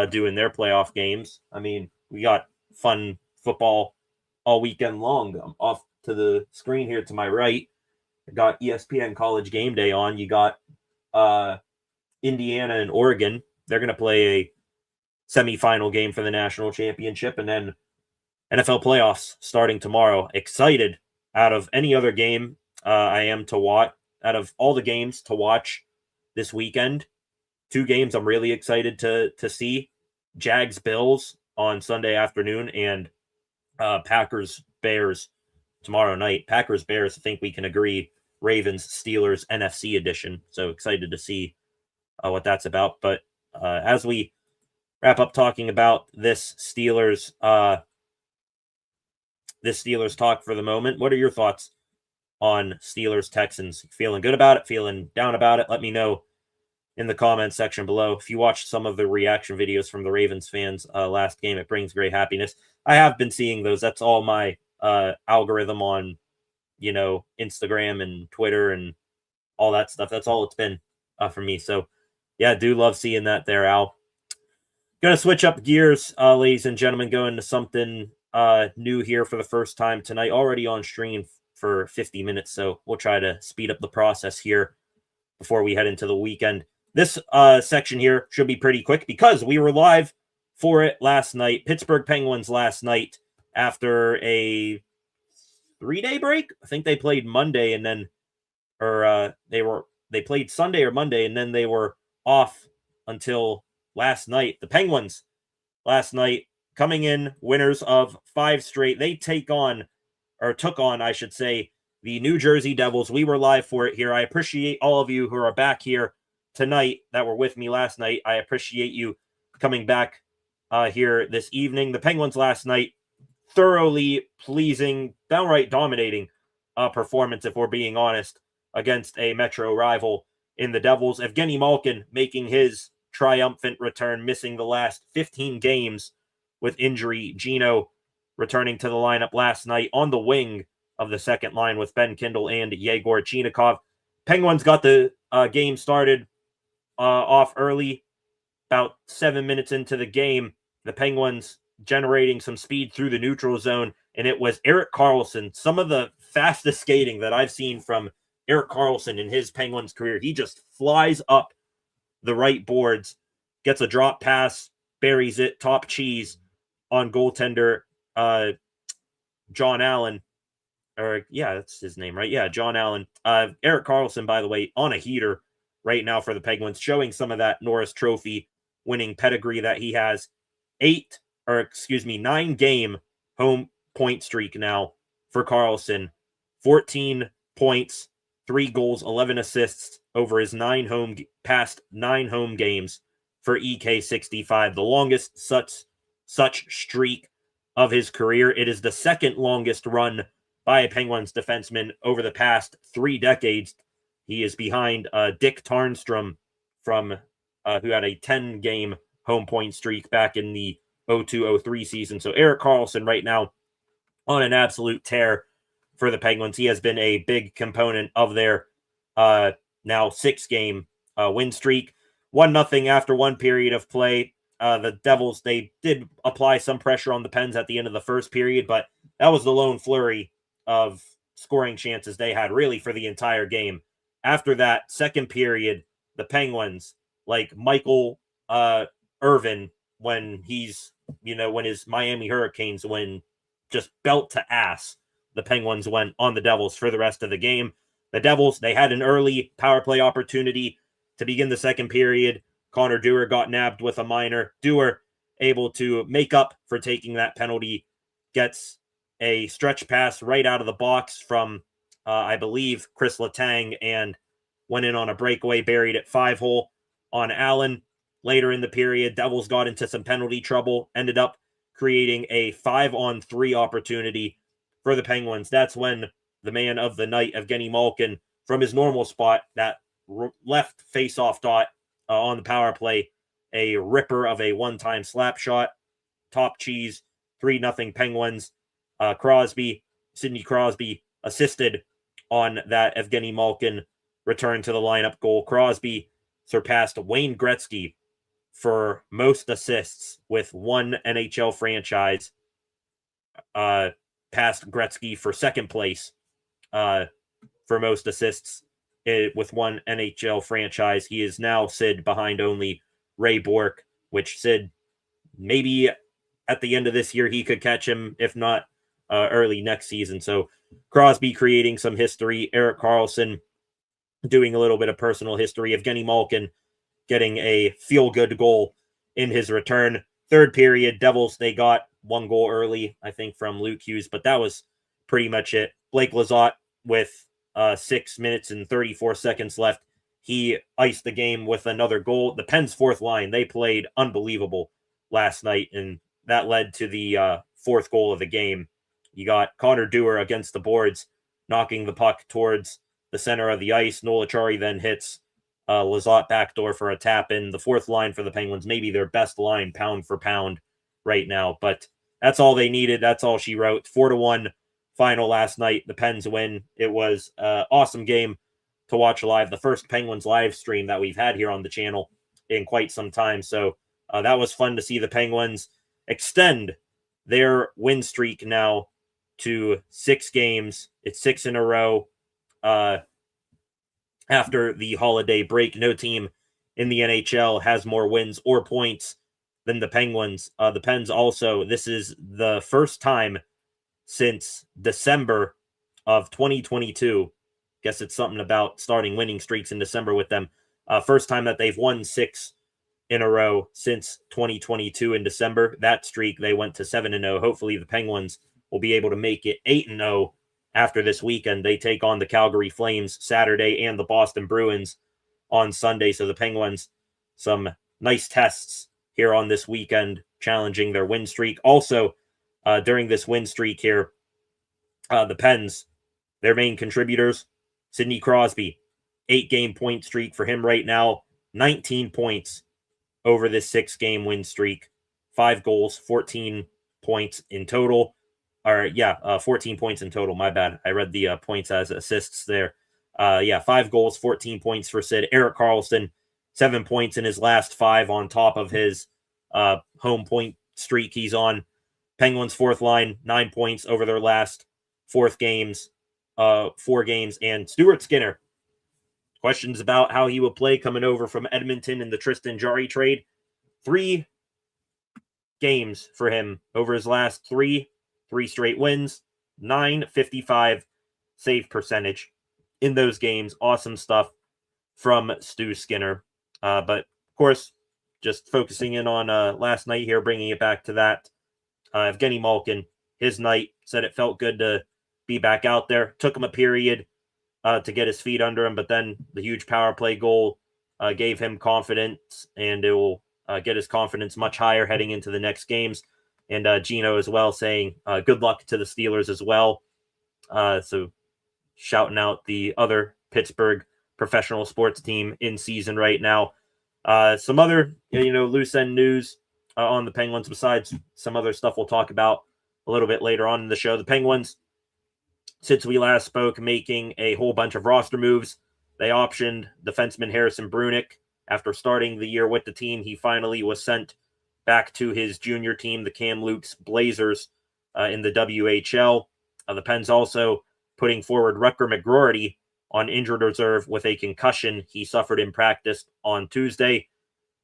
do in their playoff games. I mean, we got fun football all weekend long. I'm off to the screen here to my right. I got ESPN College Game Day on. You got Indiana and Oregon. They're going to play a semifinal game for the national championship, and then NFL playoffs starting tomorrow. Excited. Out of any other game I am to watch, out of all the games to watch this weekend, 2 games I'm really excited to see. Jags Bills on Sunday afternoon, and Packers Bears tomorrow night. Packers Bears, I think we can agree, Ravens Steelers NFC edition. So excited to see what that's about. But as we wrap up talking about this Steelers talk for the moment, what are your thoughts on Steelers Texans? Feeling good about it? Feeling down about it? Let me know in the comments section below. If you watched some of the reaction videos from the Ravens fans last game, it brings great happiness. I have been seeing those. That's all my algorithm on, Instagram and Twitter and all that stuff. That's all it's been for me. So, yeah, I do love seeing that there, Al. Going to switch up gears, ladies and gentlemen, go into something new here for the first time tonight. Already on stream for 50 minutes, so we'll try to speed up the process here before we head into the weekend. This section here should be pretty quick because we were live for it last night. Pittsburgh Penguins last night after a 3-day break. I think they played Monday and then, they played Sunday or Monday and then they were off until last night. The Penguins last night coming in winners of 5 straight. They take on took on, I should say, the New Jersey Devils. We were live for it here. I appreciate all of you who are back here tonight that were with me last night. I appreciate you coming back here this evening. The Penguins last night, thoroughly pleasing, downright dominating performance, if we're being honest, against a Metro rival in the Devils. Evgeny Malkin making his triumphant return, missing the last 15 games with injury. Gino returning to the lineup last night on the wing of the second line with Ben Kindle and Yegor Chinikov. Penguins got the game started off early. About 7 minutes into the game, the Penguins generating some speed through the neutral zone, and it was Erik Karlsson. Some of the fastest skating that I've seen from Erik Karlsson in his Penguins career. He just flies up the right boards, gets a drop pass, buries it, top cheese on goaltender John Allen. Or, yeah, that's his name, right? Yeah, John Allen. Erik Karlsson, by the way, on a heater right now for the Penguins, showing some of that Norris Trophy winning pedigree that he has. 9-game home point streak now for Karlsson. 14 points, 3 goals, 11 assists over his past 9 home games for EK65, the longest such streak of his career. It is the second longest run by a Penguins defenseman over the past 3 decades. He is behind Dick Tarnstrom from who had a 10-game home point streak back in the 02-03 season. So Erik Karlsson right now on an absolute tear for the Penguins. He has been a big component of their now 6-game win streak. 1-0 after one period of play. The Devils, they did apply some pressure on the Pens at the end of the first period, but that was the lone flurry of scoring chances they had really for the entire game. After that second period, the Penguins, like Michael Irvin, when his Miami Hurricanes win just belt to ass, the Penguins went on the Devils for the rest of the game. The Devils, they had an early power play opportunity to begin the second period. Connor Dewar got nabbed with a minor. Dewar able to make up for taking that penalty, gets a stretch pass right out of the box from, I believe, Chris Letang, and went in on a breakaway, buried at 5-hole on Allen. Later in the period, Devils got into some penalty trouble, ended up creating a 5-on-3 opportunity for the Penguins. That's when the man of the night, Evgeny Malkin, from his normal spot, that left face-off dot on the power play, a ripper of a one-time slap shot, top cheese, 3-0 Penguins. Sidney Crosby assisted on that Evgeny Malkin return to the lineup goal. Crosby surpassed Wayne Gretzky for most assists with one NHL franchise, past Gretzky for second place for most assists with one NHL franchise. He is now Sid behind only Ray Bourque, which Sid, maybe at the end of this year, he could catch him, if not early next season. So Crosby creating some history. Erik Karlsson doing a little bit of personal history. Evgeny Malkin getting a feel-good goal in his return. Third period, Devils, they got 1 goal early, I think, from Luke Hughes, but that was pretty much it. Blake Lizotte with 6 minutes and 34 seconds left. He iced the game with another goal. The Pens' fourth line, they played unbelievable last night, and that led to the fourth goal of the game. You got Connor Dewar against the boards, knocking the puck towards the center of the ice. Noel Acciari then hits Lizotte backdoor for a tap-in. The fourth line for the Penguins, maybe their best line pound for pound right now, but that's all they needed. That's all she wrote. 4-1 final last night. The Pens win. It was an awesome game to watch live. The first Penguins live stream that we've had here on the channel in quite some time. So that was fun to see the Penguins extend their win streak now to 6 games. It's 6 in a row. After the holiday break, no team in the NHL has more wins or points than the Penguins. The Pens also, this is the first time since December of 2022. Guess it's something about starting winning streaks in December with them. First time that they've won 6 in a row since 2022 in December. That streak, they went to 7-0. Hopefully the Penguins will be able to make it 8-0 after this weekend. They take on the Calgary Flames Saturday and the Boston Bruins on Sunday. So the Penguins, some nice tests here on this weekend, challenging their win streak. Also, during this win streak here, the Pens, their main contributors, Sidney Crosby, 8-game point streak for him right now, 19 points over this 6-game win streak, 5 goals, 14 points in total. 14 points in total. My bad. I read the points as assists there. 5 goals, 14 points for Sid. Erik Karlsson, 7 points in his last 5 on top of his home point streak he's on. Penguins' fourth line, 9 points over their last 4 games. And Stuart Skinner, questions about how he will play coming over from Edmonton in the Tristan Jarry trade. 3 games for him over his last 3 straight wins, 955 save percentage in those games. Awesome stuff from Stu Skinner. But of course, just focusing in on last night here, bringing it back to that. Evgeny Malkin, his night, said it felt good to be back out there. Took him a period to get his feet under him, but then the huge power play goal gave him confidence, and it will get his confidence much higher heading into the next games. And Gino as well saying good luck to the Steelers as well. So shouting out the other Pittsburgh professional sports team in season right now. Some other loose end news on the Penguins, besides some other stuff we'll talk about a little bit later on in the show. The Penguins, since we last spoke, making a whole bunch of roster moves. They optioned defenseman Harrison Brunick. After starting the year with the team, he finally was sent back to his junior team, the Kamloops Blazers, in the WHL. The Pens also putting forward Rutger McGroarty on injured reserve with a concussion he suffered in practice on Tuesday.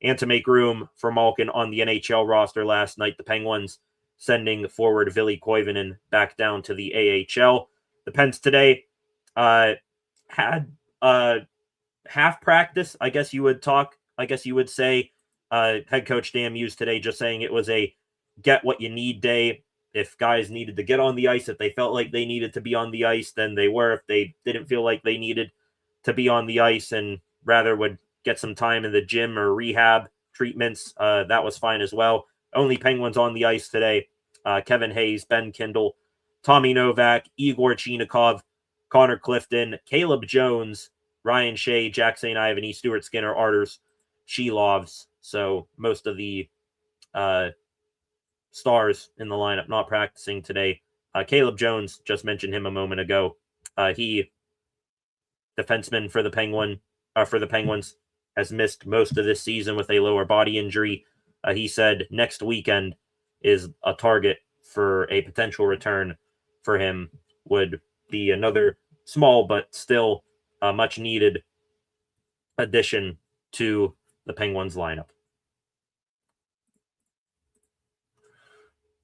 And to make room for Malkin on the NHL roster last night, the Penguins sending forward Ville Koivunen back down to the AHL. The Pens today had half practice, I guess you would say. Head coach Dan Muse today just saying it was a get what you need day. If guys needed to get on the ice, if they felt like they needed to be on the ice, then they were. If they didn't feel like they needed to be on the ice and rather would get some time in the gym or rehab treatments, that was fine as well. Only Penguins on the ice today: Kevin Hayes, Ben Kindle, Tommy Novak, Igor Chinikov, Connor Clifton, Caleb Jones, Ryan Shea, Jack St. Ivany, Stuart Skinner, Arturs Shelovs. So most of the stars in the lineup not practicing today. Caleb Jones, just mentioned him a moment ago. He, defenseman for the Penguins, has missed most of this season with a lower body injury. He said next weekend is a target for a potential return for him. Would be another small but still much needed addition to the Penguins lineup.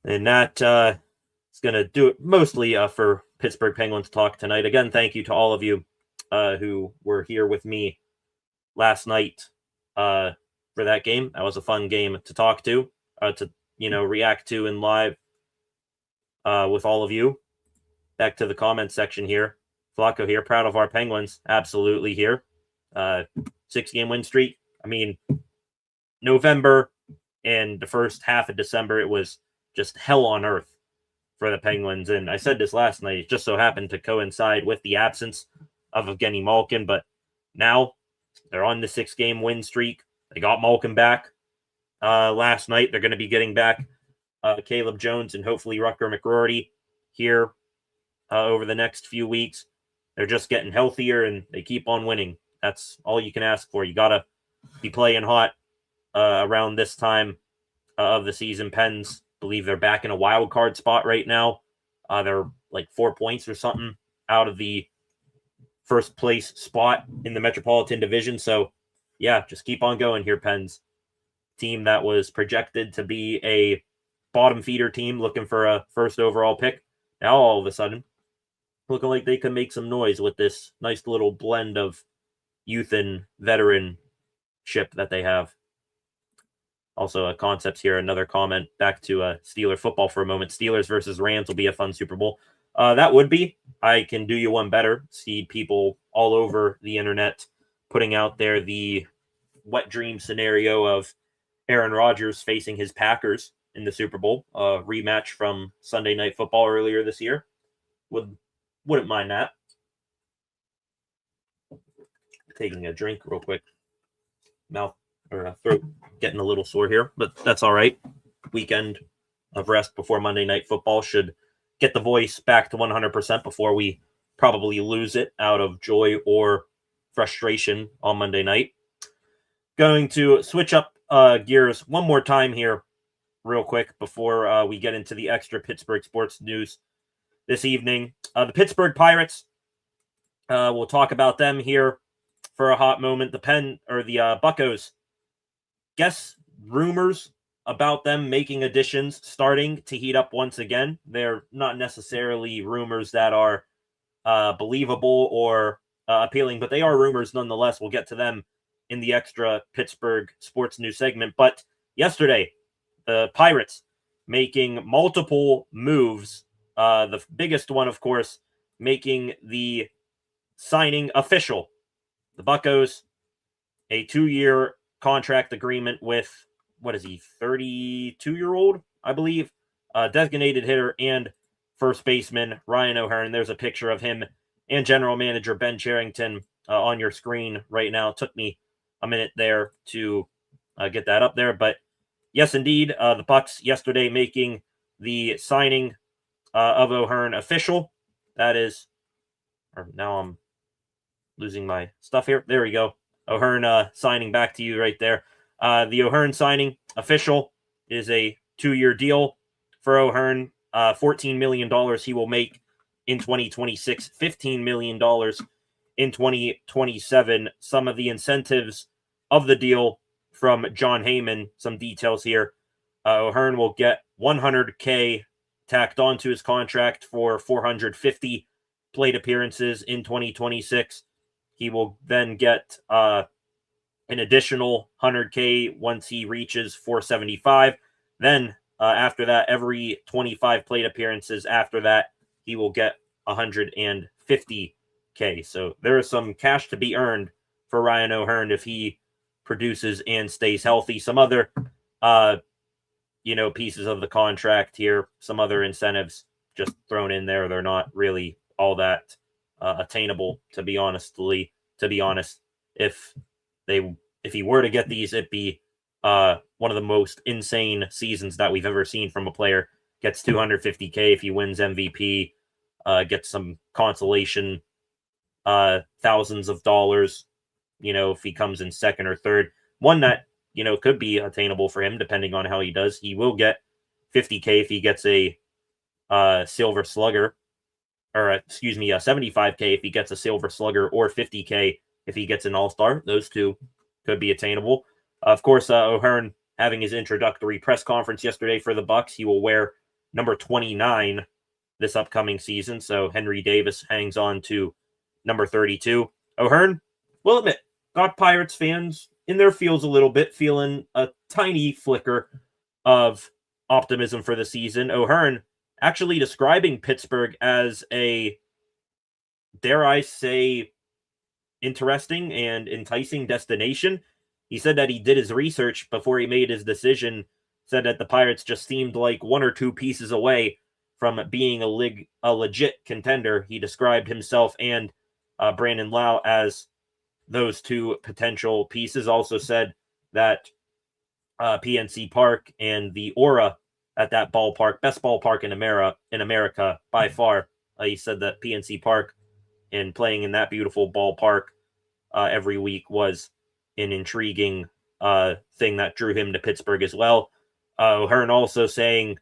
And that is going to do it mostly for Pittsburgh Penguins talk tonight. Again, thank you to all of you who were here with me last night for that game. That was a fun game to talk to react to in live with all of you. Back to the comments section here. Flacco here, proud of our Penguins. Absolutely here. 6-game win streak. I mean, November and the first half of December, it was just hell on earth for the Penguins. And I said this last night, it just so happened to coincide with the absence of Evgeny Malkin. But now they're on the 6-game win streak. They got Malkin back last night. They're going to be getting back Caleb Jones and hopefully Rutger McGroarty here over the next few weeks. They're just getting healthier and they keep on winning. That's all you can ask for. You got to be playing hot around this time of the season. Pens believe they're back in a wild card spot right now. They're like 4 points or something out of the first place spot in the Metropolitan Division. So yeah, just keep on going here, Pens. Team that was projected to be a bottom feeder team looking for a first overall pick. Now all of a sudden looking like they can make some noise with this nice little blend of youth and veteranship that they have. Also, concepts here, another comment back to Steeler football for a moment. Steelers versus Rams will be a fun Super Bowl. That would be. I can do you one better. See people all over the internet putting out there the wet dream scenario of Aaron Rodgers facing his Packers in the Super Bowl, a rematch from Sunday Night Football earlier this year. Wouldn't mind that. Taking a drink real quick. Mouth or throat getting a little sore here, but that's all right. Weekend of rest before Monday Night Football should get the voice back to 100% before we probably lose it out of joy or frustration on Monday night. Going to switch up gears one more time here real quick before we get into the extra Pittsburgh sports news this evening. The Pittsburgh Pirates, we'll talk about them here for a hot moment. The Buccos, guess rumors about them making additions starting to heat up once again. They're not necessarily rumors that are believable or appealing, but they are rumors nonetheless. We'll get to them in the extra Pittsburgh sports news segment. But yesterday, the Pirates making multiple moves. The biggest one, of course, making the signing official. The Buccos, a 2-year contract agreement with, 32-year-old, I believe, designated hitter and first baseman Ryan O'Hearn. There's a picture of him and general manager Ben Cherington on your screen right now. It took me a minute there to get that up there. But yes, indeed, the Bucs yesterday making the signing of O'Hearn official. That is, or now I'm losing my stuff here. There we go. O'Hearn signing back to you right there. The O'Hearn signing official is a 2-year deal for O'Hearn. $14 million he will make in 2026, $15 million in 2027. Some of the incentives of the deal from John Heyman, some details here. O'Hearn will get $100K tacked onto his contract for 450 plate appearances in 2026. He will then get an additional $100K once he reaches 475. Then after that, every 25 plate appearances after that, he will get $150K. So there is some cash to be earned for Ryan O'Hearn if he produces and stays healthy. Some other, pieces of the contract here, some other incentives just thrown in there. They're not really all that attainable, to be honest. If he were to get these, it'd be one of the most insane seasons that we've ever seen from a player. Gets $250K if he wins MVP, gets some consolation, thousands of dollars, if he comes in second or third. One that, could be attainable for him depending on how he does. He will get $50K if he gets a silver slugger, or $75K if he gets a silver slugger, or $50K if he gets an all-star. Those two could be attainable. Of course, O'Hearn having his introductory press conference yesterday for the Bucs. He will wear number 29 this upcoming season. So Henry Davis hangs on to number 32. O'Hearn, we'll admit, got Pirates fans in their feels a little bit, feeling a tiny flicker of optimism for the season. O'Hearn actually describing Pittsburgh as a, dare I say, interesting and enticing destination. He said that he did his research before he made his decision, said that the Pirates just seemed like 1 or 2 pieces away from being a legit contender. He described himself and Brandon Lau as those 2 potential pieces. Also said that PNC Park and the aura at that ballpark, best ballpark in America by far. He said that PNC Park and playing in that beautiful ballpark every week was an intriguing thing that drew him to Pittsburgh as well. O'Hearn also saying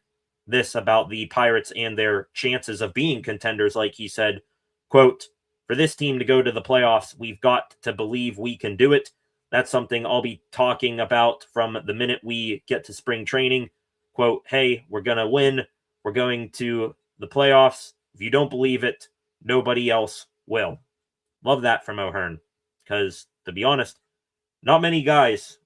this about the Pirates and their chances of being contenders. Like he said, quote, "For this team to go to the playoffs, we've got to believe we can do it. That's something I'll be talking about from the minute we get to spring training. Quote, hey, we're going to win. We're going to the playoffs. If you don't believe it, nobody else will." Love that from O'Hearn, because to be honest, not many guys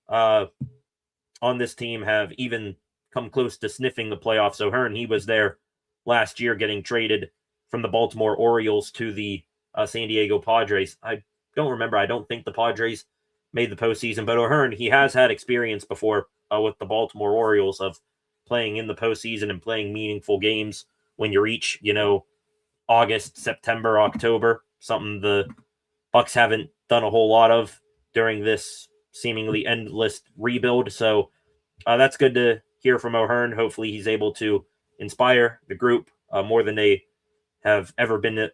on this team have even come close to sniffing the playoffs. O'Hearn, he was there last year getting traded from the Baltimore Orioles to the San Diego Padres. I don't remember. I don't think the Padres made the postseason, but O'Hearn, he has had experience before with the Baltimore Orioles of playing in the postseason and playing meaningful games when you reach, August, September, October, something the Bucks haven't done a whole lot of during this seemingly endless rebuild. So that's good to hear from O'Hearn. Hopefully he's able to inspire the group more than they have ever been,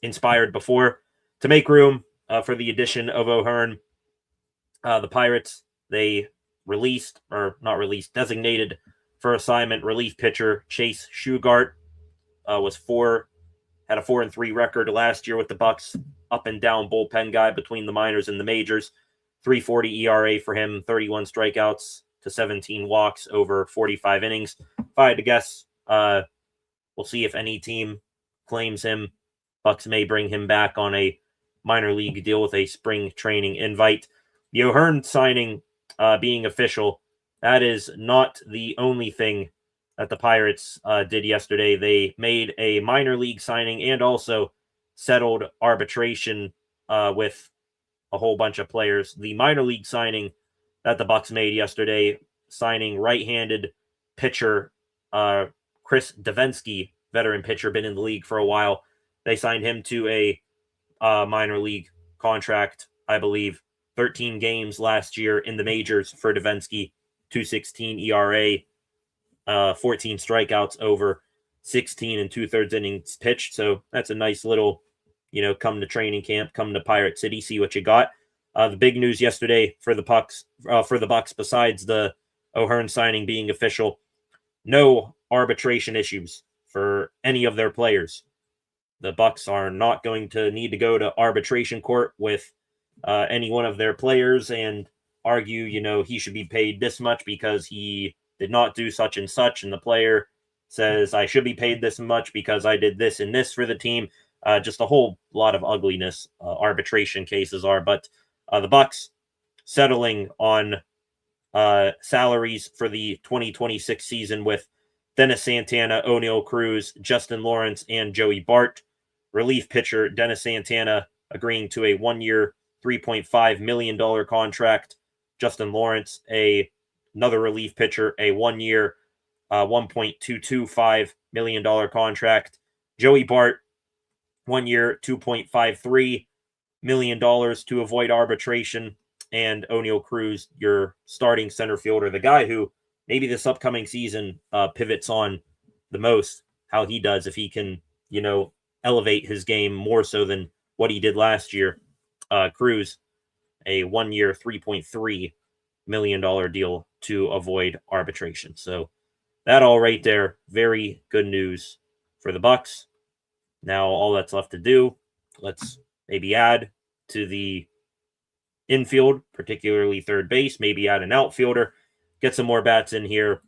inspired before, to make room for the addition of O'Hearn. The Pirates, they designated for assignment relief pitcher Chase Shugart. Had a 4-3 record last year with the Bucks. Up and down bullpen guy between the minors and the majors. 3.40 ERA for him, 31 strikeouts to 17 walks over 45 innings. If I had to guess, we'll see if any team claims him. Bucks may bring him back on a minor league deal with a spring training invite. The O'Hearn signing being official, that is not the only thing that the Pirates did yesterday. They made a minor league signing and also settled arbitration with a whole bunch of players. The minor league signing that the Bucks made yesterday, signing right-handed pitcher Chris Davinsky, veteran pitcher, been in the league for a while. They signed him to a minor league contract, I believe. 13 games last year in the majors for Davinsky, 2.16 ERA, 14 strikeouts over 16 and 2/3 innings pitched. So that's a nice little, come to training camp, come to Pirate City, see what you got. The big news yesterday for the Bucks, besides the O'Hearn signing being official, no arbitration issues for any of their players. The Bucks are not going to need to go to arbitration court with any one of their players and argue, he should be paid this much because he did not do such and such, and the player says I should be paid this much because I did this and this for the team. Just a whole lot of ugliness arbitration cases are, but the Bucks settling on salaries for the 2026 season with Dennis Santana, O'Neal Cruz, Justin Lawrence, and Joey Bart. Relief pitcher Dennis Santana agreeing to a 1-year, $3.5 million contract. Justin Lawrence, another relief pitcher, a 1-year, $1.225 million contract. Joey Bart, 1 year, $2.53 million to avoid arbitration. And O'Neal Cruz, your starting center fielder, the guy who maybe this upcoming season pivots on the most, how he does, if he can, elevate his game more so than what he did last year. Cruz, a 1-year, $3.3 million deal to avoid arbitration. So that all right there, very good news for the Bucks. Now all that's left to do, let's maybe add to the infield, particularly third base, maybe add an outfielder, get some more bats in here.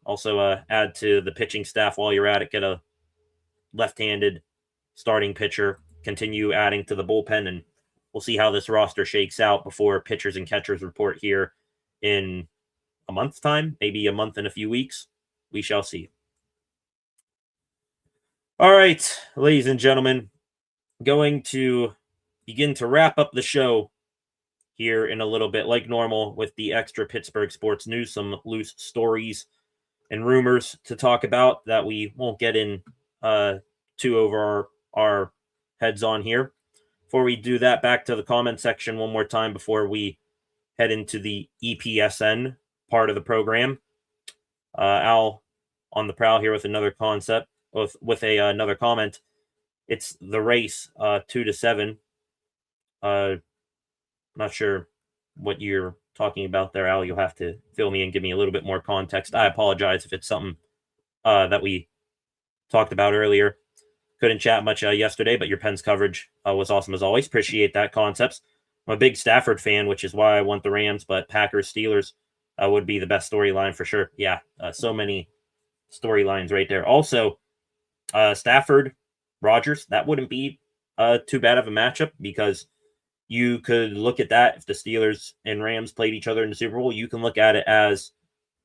Also add to the pitching staff while you're at it, get a left-handed starting pitcher, continue adding to the bullpen, and we'll see how this roster shakes out before pitchers and catchers report here in a month's time, maybe a month and a few weeks. We shall see. All right, ladies and gentlemen, going to begin to wrap up the show here in a little bit, like normal, with the extra Pittsburgh sports news, some loose stories and rumors to talk about that we won't get in too over our heads on here. Before we do that, back to the comment section one more time before we head into the EPSN part of the program. Al on the prowl here with another concept, with another comment. It's the race 2-7. Not sure what you're talking about there, Al. You'll have to fill me and give me a little bit more context. I apologize if it's something that we talked about earlier. Couldn't chat much yesterday, but your Pens coverage was awesome as always. Appreciate that, Concepts. I'm a big Stafford fan, which is why I want the Rams, but Packers, Steelers would be the best storyline for sure. Yeah, so many storylines right there. Also, Stafford, Rodgers, that wouldn't be too bad of a matchup because you could look at that if the Steelers and Rams played each other in the Super Bowl. You can look at it as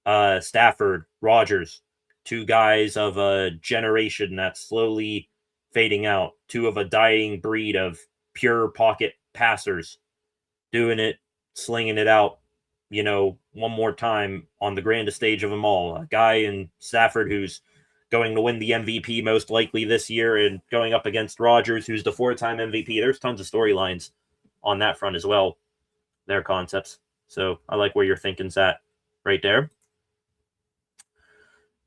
Stafford, Rodgers, two guys of a generation that's slowly fading out, two of a dying breed of pure pocket passers, doing it, slinging it out, one more time on the grandest stage of them all. A guy in Stafford who's going to win the MVP most likely this year and going up against Rodgers, who's the 4-time MVP. There's tons of storylines on that front as well, their concepts. So I like where your thinking's at right there.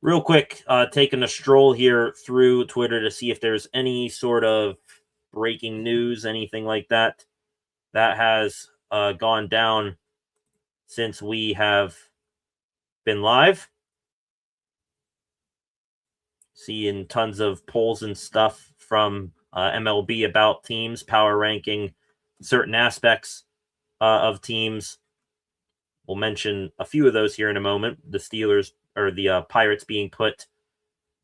Real quick, taking a stroll here through Twitter to see if there's any sort of breaking news, anything like that has gone down since we have been live. Seeing tons of polls and stuff from MLB about teams, power ranking certain aspects of teams. We'll mention a few of those here in a moment. The Steelers or the Pirates being put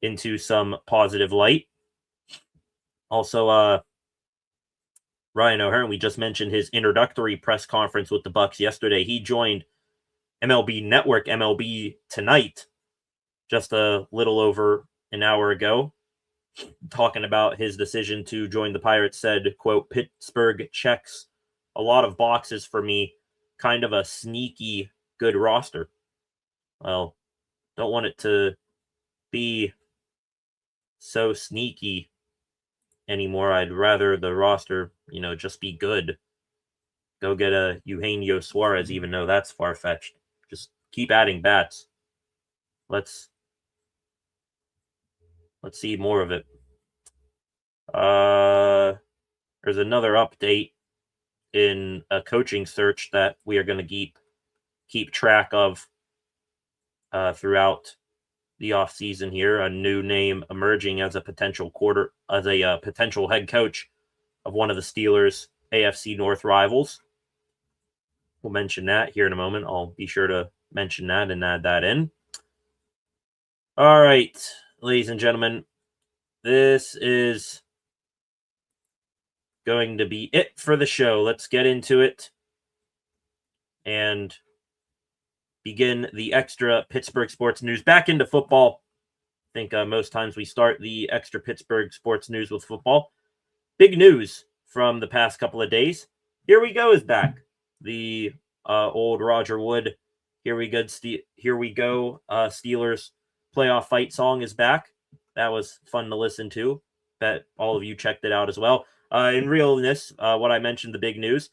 into some positive light. Also, Ryan O'Hearn, we just mentioned his introductory press conference with the Bucs yesterday. He joined MLB Network, MLB Tonight, just a little over an hour ago, talking about his decision to join the Pirates. Said, quote, "Pittsburgh checks a lot of boxes for me. Kind of a sneaky good roster." Well, don't want it to be so sneaky anymore. I'd rather the roster, just be good. Go get a Eugenio Suarez, even though that's far-fetched. Just keep adding bats. Let's see more of it. There's another update in a coaching search that we are going to keep track of throughout the offseason here. A new name emerging as a potential potential head coach of one of the Steelers' AFC North rivals. We'll mention that here in a moment. I'll be sure to mention that and add that in. All right, ladies and gentlemen, this is going to be it for the show. Let's get into it and begin the extra Pittsburgh sports news. Back into football. I think most times we start the extra Pittsburgh sports news with football. Big news from the past couple of days. Here We Go is back. The old Roger Wood, Here We Go, Steelers playoff fight song is back. That was fun to listen to. Bet all of you checked it out as well. In realness, what I mentioned, the big news,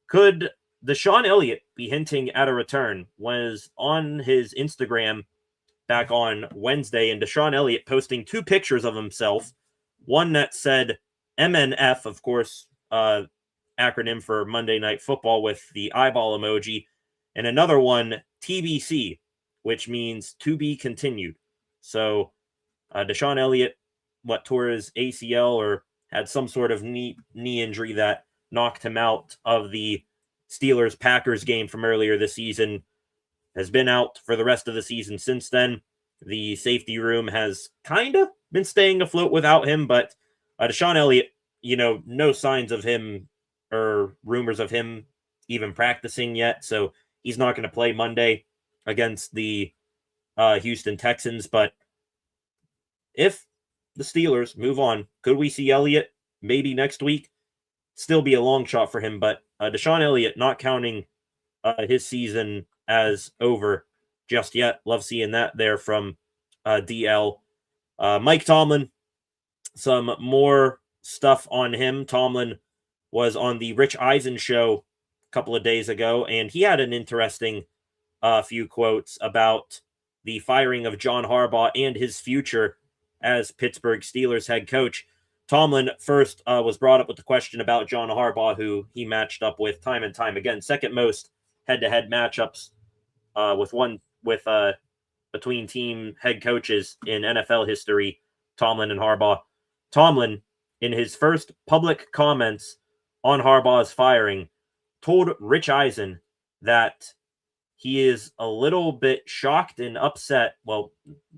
could DeShon Elliott be hinting at a return? Was on his Instagram back on Wednesday, and DeShon Elliott posting two pictures of himself. One that said MNF, of course, acronym for Monday Night Football with the eyeball emoji, and another one, TBC, which means to be continued. So DeShon Elliott, tore his ACL or had some sort of knee injury that knocked him out of the Steelers-Packers game from earlier this season, has been out for the rest of the season since then. The safety room has kind of been staying afloat without him, but DeShon Elliott, no signs of him or rumors of him even practicing yet, so he's not going to play Monday against the Houston Texans. But if the Steelers move on, could we see Elliott maybe next week? Still be a long shot for him, but DeShon Elliott not counting his season as over just yet. Love seeing that there from DL. Mike Tomlin, some more stuff on him. Tomlin was on the Rich Eisen show a couple of days ago, and he had an interesting few quotes about the firing of John Harbaugh and his future as Pittsburgh Steelers head coach. Tomlin first was brought up with the question about John Harbaugh, who he matched up with time and time again. Second most head-to-head matchups between team head coaches in NFL history, Tomlin and Harbaugh. Tomlin, in his first public comments on Harbaugh's firing, told Rich Eisen that he is a little bit shocked and upset. Well,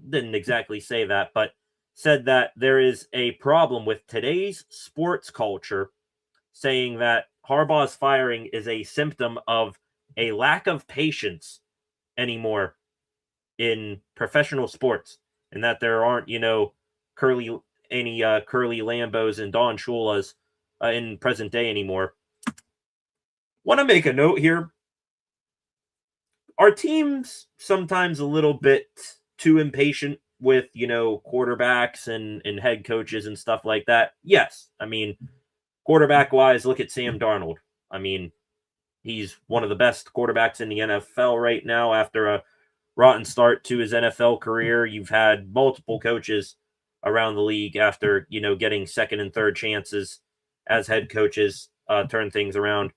didn't exactly say that, but said that there is a problem with today's sports culture, saying that Harbaugh's firing is a symptom of a lack of patience anymore in professional sports, and that there aren't, curly Lambos and Don Shulas in present day anymore. Want to make a note here. Our team's sometimes a little bit too impatient with, quarterbacks and head coaches and stuff like that. Yes. I mean, quarterback wise, look at Sam Darnold. I mean, he's one of the best quarterbacks in the NFL right now after a rotten start to his NFL career. You've had multiple coaches around the league after, getting second and third chances as head coaches, turn things around.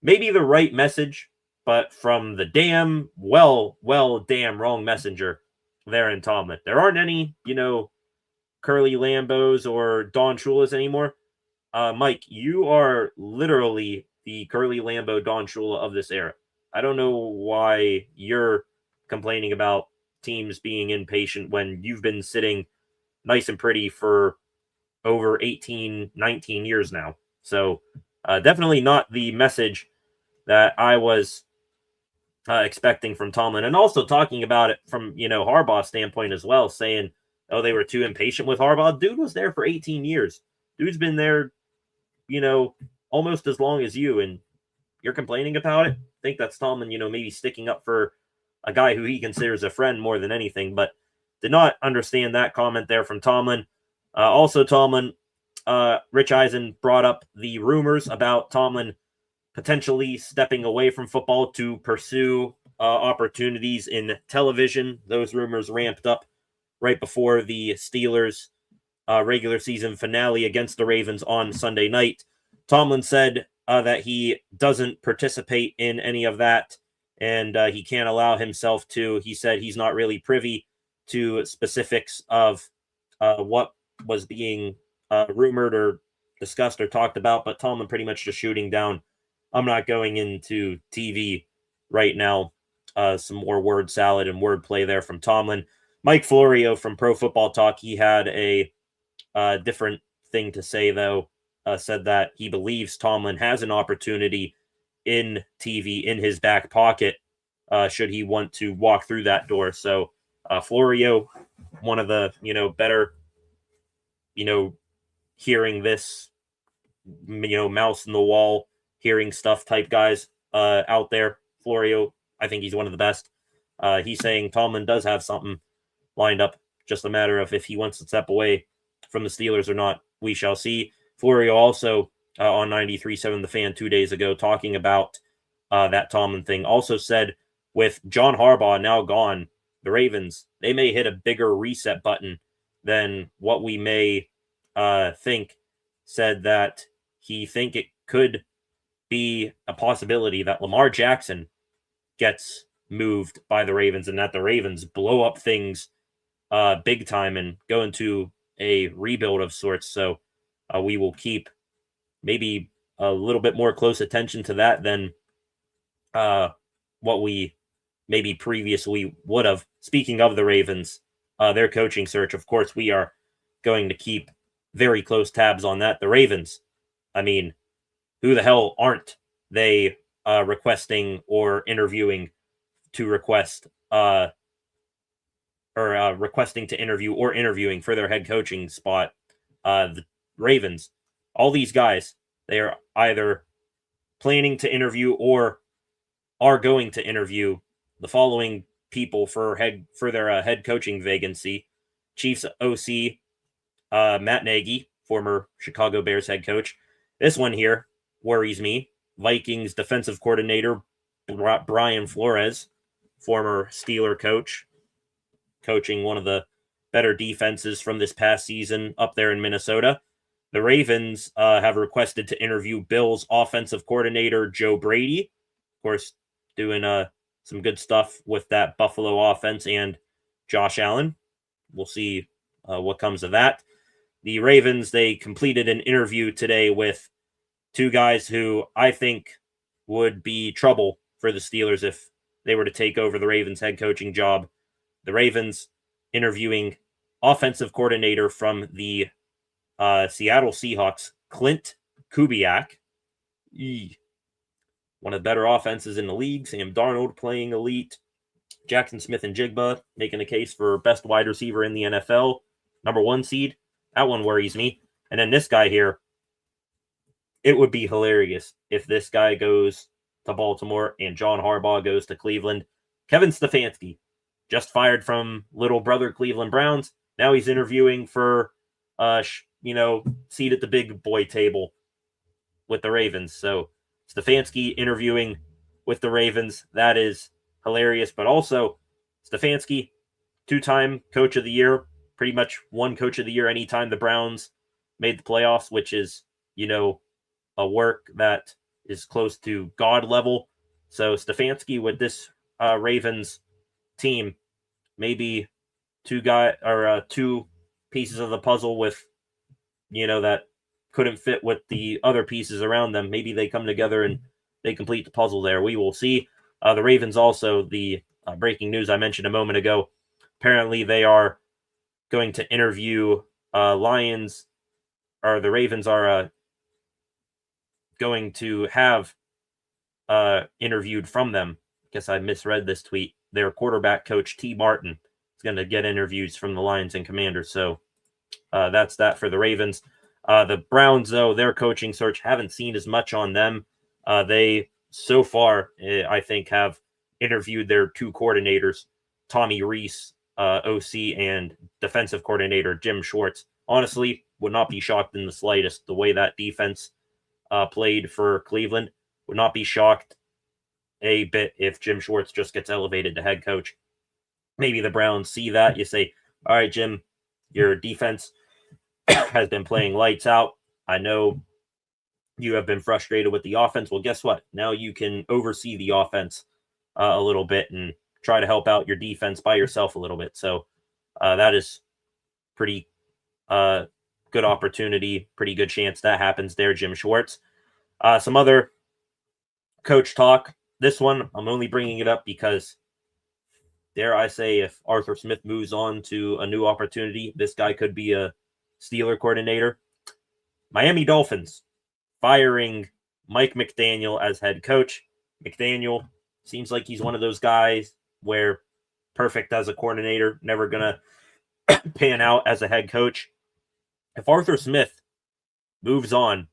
Maybe the right message, but from the damn wrong messenger there in Tomlin. There aren't any, Curly Lambos or Don Shulas anymore. Mike, you are literally the Curly Lambo Don Shula of this era. I don't know why you're complaining about teams being impatient when you've been sitting nice and pretty for over 18, 19 years now. So definitely not the message that I was expecting from Tomlin. And also talking about it from, Harbaugh's standpoint as well, saying, oh, they were too impatient with Harbaugh. Dude was there for 18 years. Dude's been there, almost as long as you, and you're complaining about it. I think that's Tomlin, maybe sticking up for a guy who he considers a friend more than anything, but did not understand that comment there from Tomlin. Also, Tomlin, Rich Eisen brought up the rumors about Tomlin potentially stepping away from football to pursue opportunities in television. Those rumors ramped up right before the Steelers' regular season finale against the Ravens on Sunday night. Tomlin said that he doesn't participate in any of that, and he can't allow himself to. He said he's not really privy to specifics of what was being rumored or discussed or talked about, but Tomlin pretty much just shooting down, I'm not going into TV right now. Some more word salad and wordplay there from Tomlin. Mike Florio from Pro Football Talk, he had a different thing to say, though. Said that he believes Tomlin has an opportunity in TV in his back pocket should he want to walk through that door. So Florio, one of the, better, hearing this, mouse in the wall, hearing stuff type guys out there. Florio, I think he's one of the best. He's saying Tomlin does have something lined up. Just a matter of if he wants to step away from the Steelers or not. We shall see. Florio also on 93.7 The Fan 2 days ago talking about that Tomlin thing. Also said with John Harbaugh now gone, the Ravens, they may hit a bigger reset button than what we may think. Said that he think it could be a possibility that Lamar Jackson gets moved by the Ravens and that the Ravens blow up things big time and go into a rebuild of sorts. So we will keep maybe a little bit more close attention to that than what we maybe previously would have. Speaking of the Ravens, their coaching search, of course, we are going to keep very close tabs on that. The Ravens, I mean, who the hell aren't they requesting or interviewing to request requesting to interview or interviewing for their head coaching spot? The Ravens, all these guys, they are either planning to interview or are going to interview the following people for their head coaching vacancy: Chiefs OC Matt Nagy, former Chicago Bears head coach. This one here worries me. Vikings defensive coordinator Brian Flores, former Steeler coach, coaching one of the better defenses from this past season up there in Minnesota. The Ravens have requested to interview Bills offensive coordinator Joe Brady. Of course, doing some good stuff with that Buffalo offense and Josh Allen. We'll see what comes of that. The Ravens, they completed an interview today with two guys who I think would be trouble for the Steelers if they were to take over the Ravens head coaching job. The Ravens interviewing offensive coordinator from the Seattle Seahawks, Clint Kubiak. One of the better offenses in the league. Sam Darnold playing elite. Jackson Smith-Njigba making a case for best wide receiver in the NFL. Number 1 seed. That one worries me. And then this guy here. It would be hilarious if this guy goes to Baltimore and John Harbaugh goes to Cleveland. Kevin Stefanski, just fired from little brother Cleveland Browns. Now he's interviewing for, seat at the big boy table with the Ravens. So Stefanski interviewing with the Ravens. That is hilarious. But also, Stefanski, 2-time coach of the year, pretty much one coach of the year anytime the Browns made the playoffs, which is, a work that is close to God level. So Stefanski with this Ravens team, maybe two pieces of the puzzle with, that couldn't fit with the other pieces around them. Maybe they come together and they complete the puzzle there. We will see. The Ravens also, the breaking news I mentioned a moment ago, apparently they are going to interview the Ravens are going to have interviewed from them. I guess I misread this tweet. Their quarterback coach, T. Martin, is going to get interviews from the Lions and Commanders. So that's that for the Ravens. The Browns, though, their coaching search, haven't seen as much on them. They, so far, I think, have interviewed their 2 coordinators, Tommy Rees, OC, and defensive coordinator Jim Schwartz. Honestly, would not be shocked in the slightest the way that defense played for Cleveland. Would not be shocked a bit if Jim Schwartz just gets elevated to head coach. Maybe the Browns see that. You say, all right, Jim, your defense has been playing lights out. I know you have been frustrated with the offense. Well, guess what? Now you can oversee the offense a little bit and try to help out your defense by yourself a little bit. So that is pretty good opportunity, pretty good chance that happens there, Jim Schwartz. Some other coach talk. This one, I'm only bringing it up because, dare I say, if Arthur Smith moves on to a new opportunity, this guy could be a Steeler coordinator. Miami Dolphins firing Mike McDaniel as head coach. McDaniel seems like he's one of those guys where perfect as a coordinator, never going to pan out as a head coach. If Arthur Smith moves on,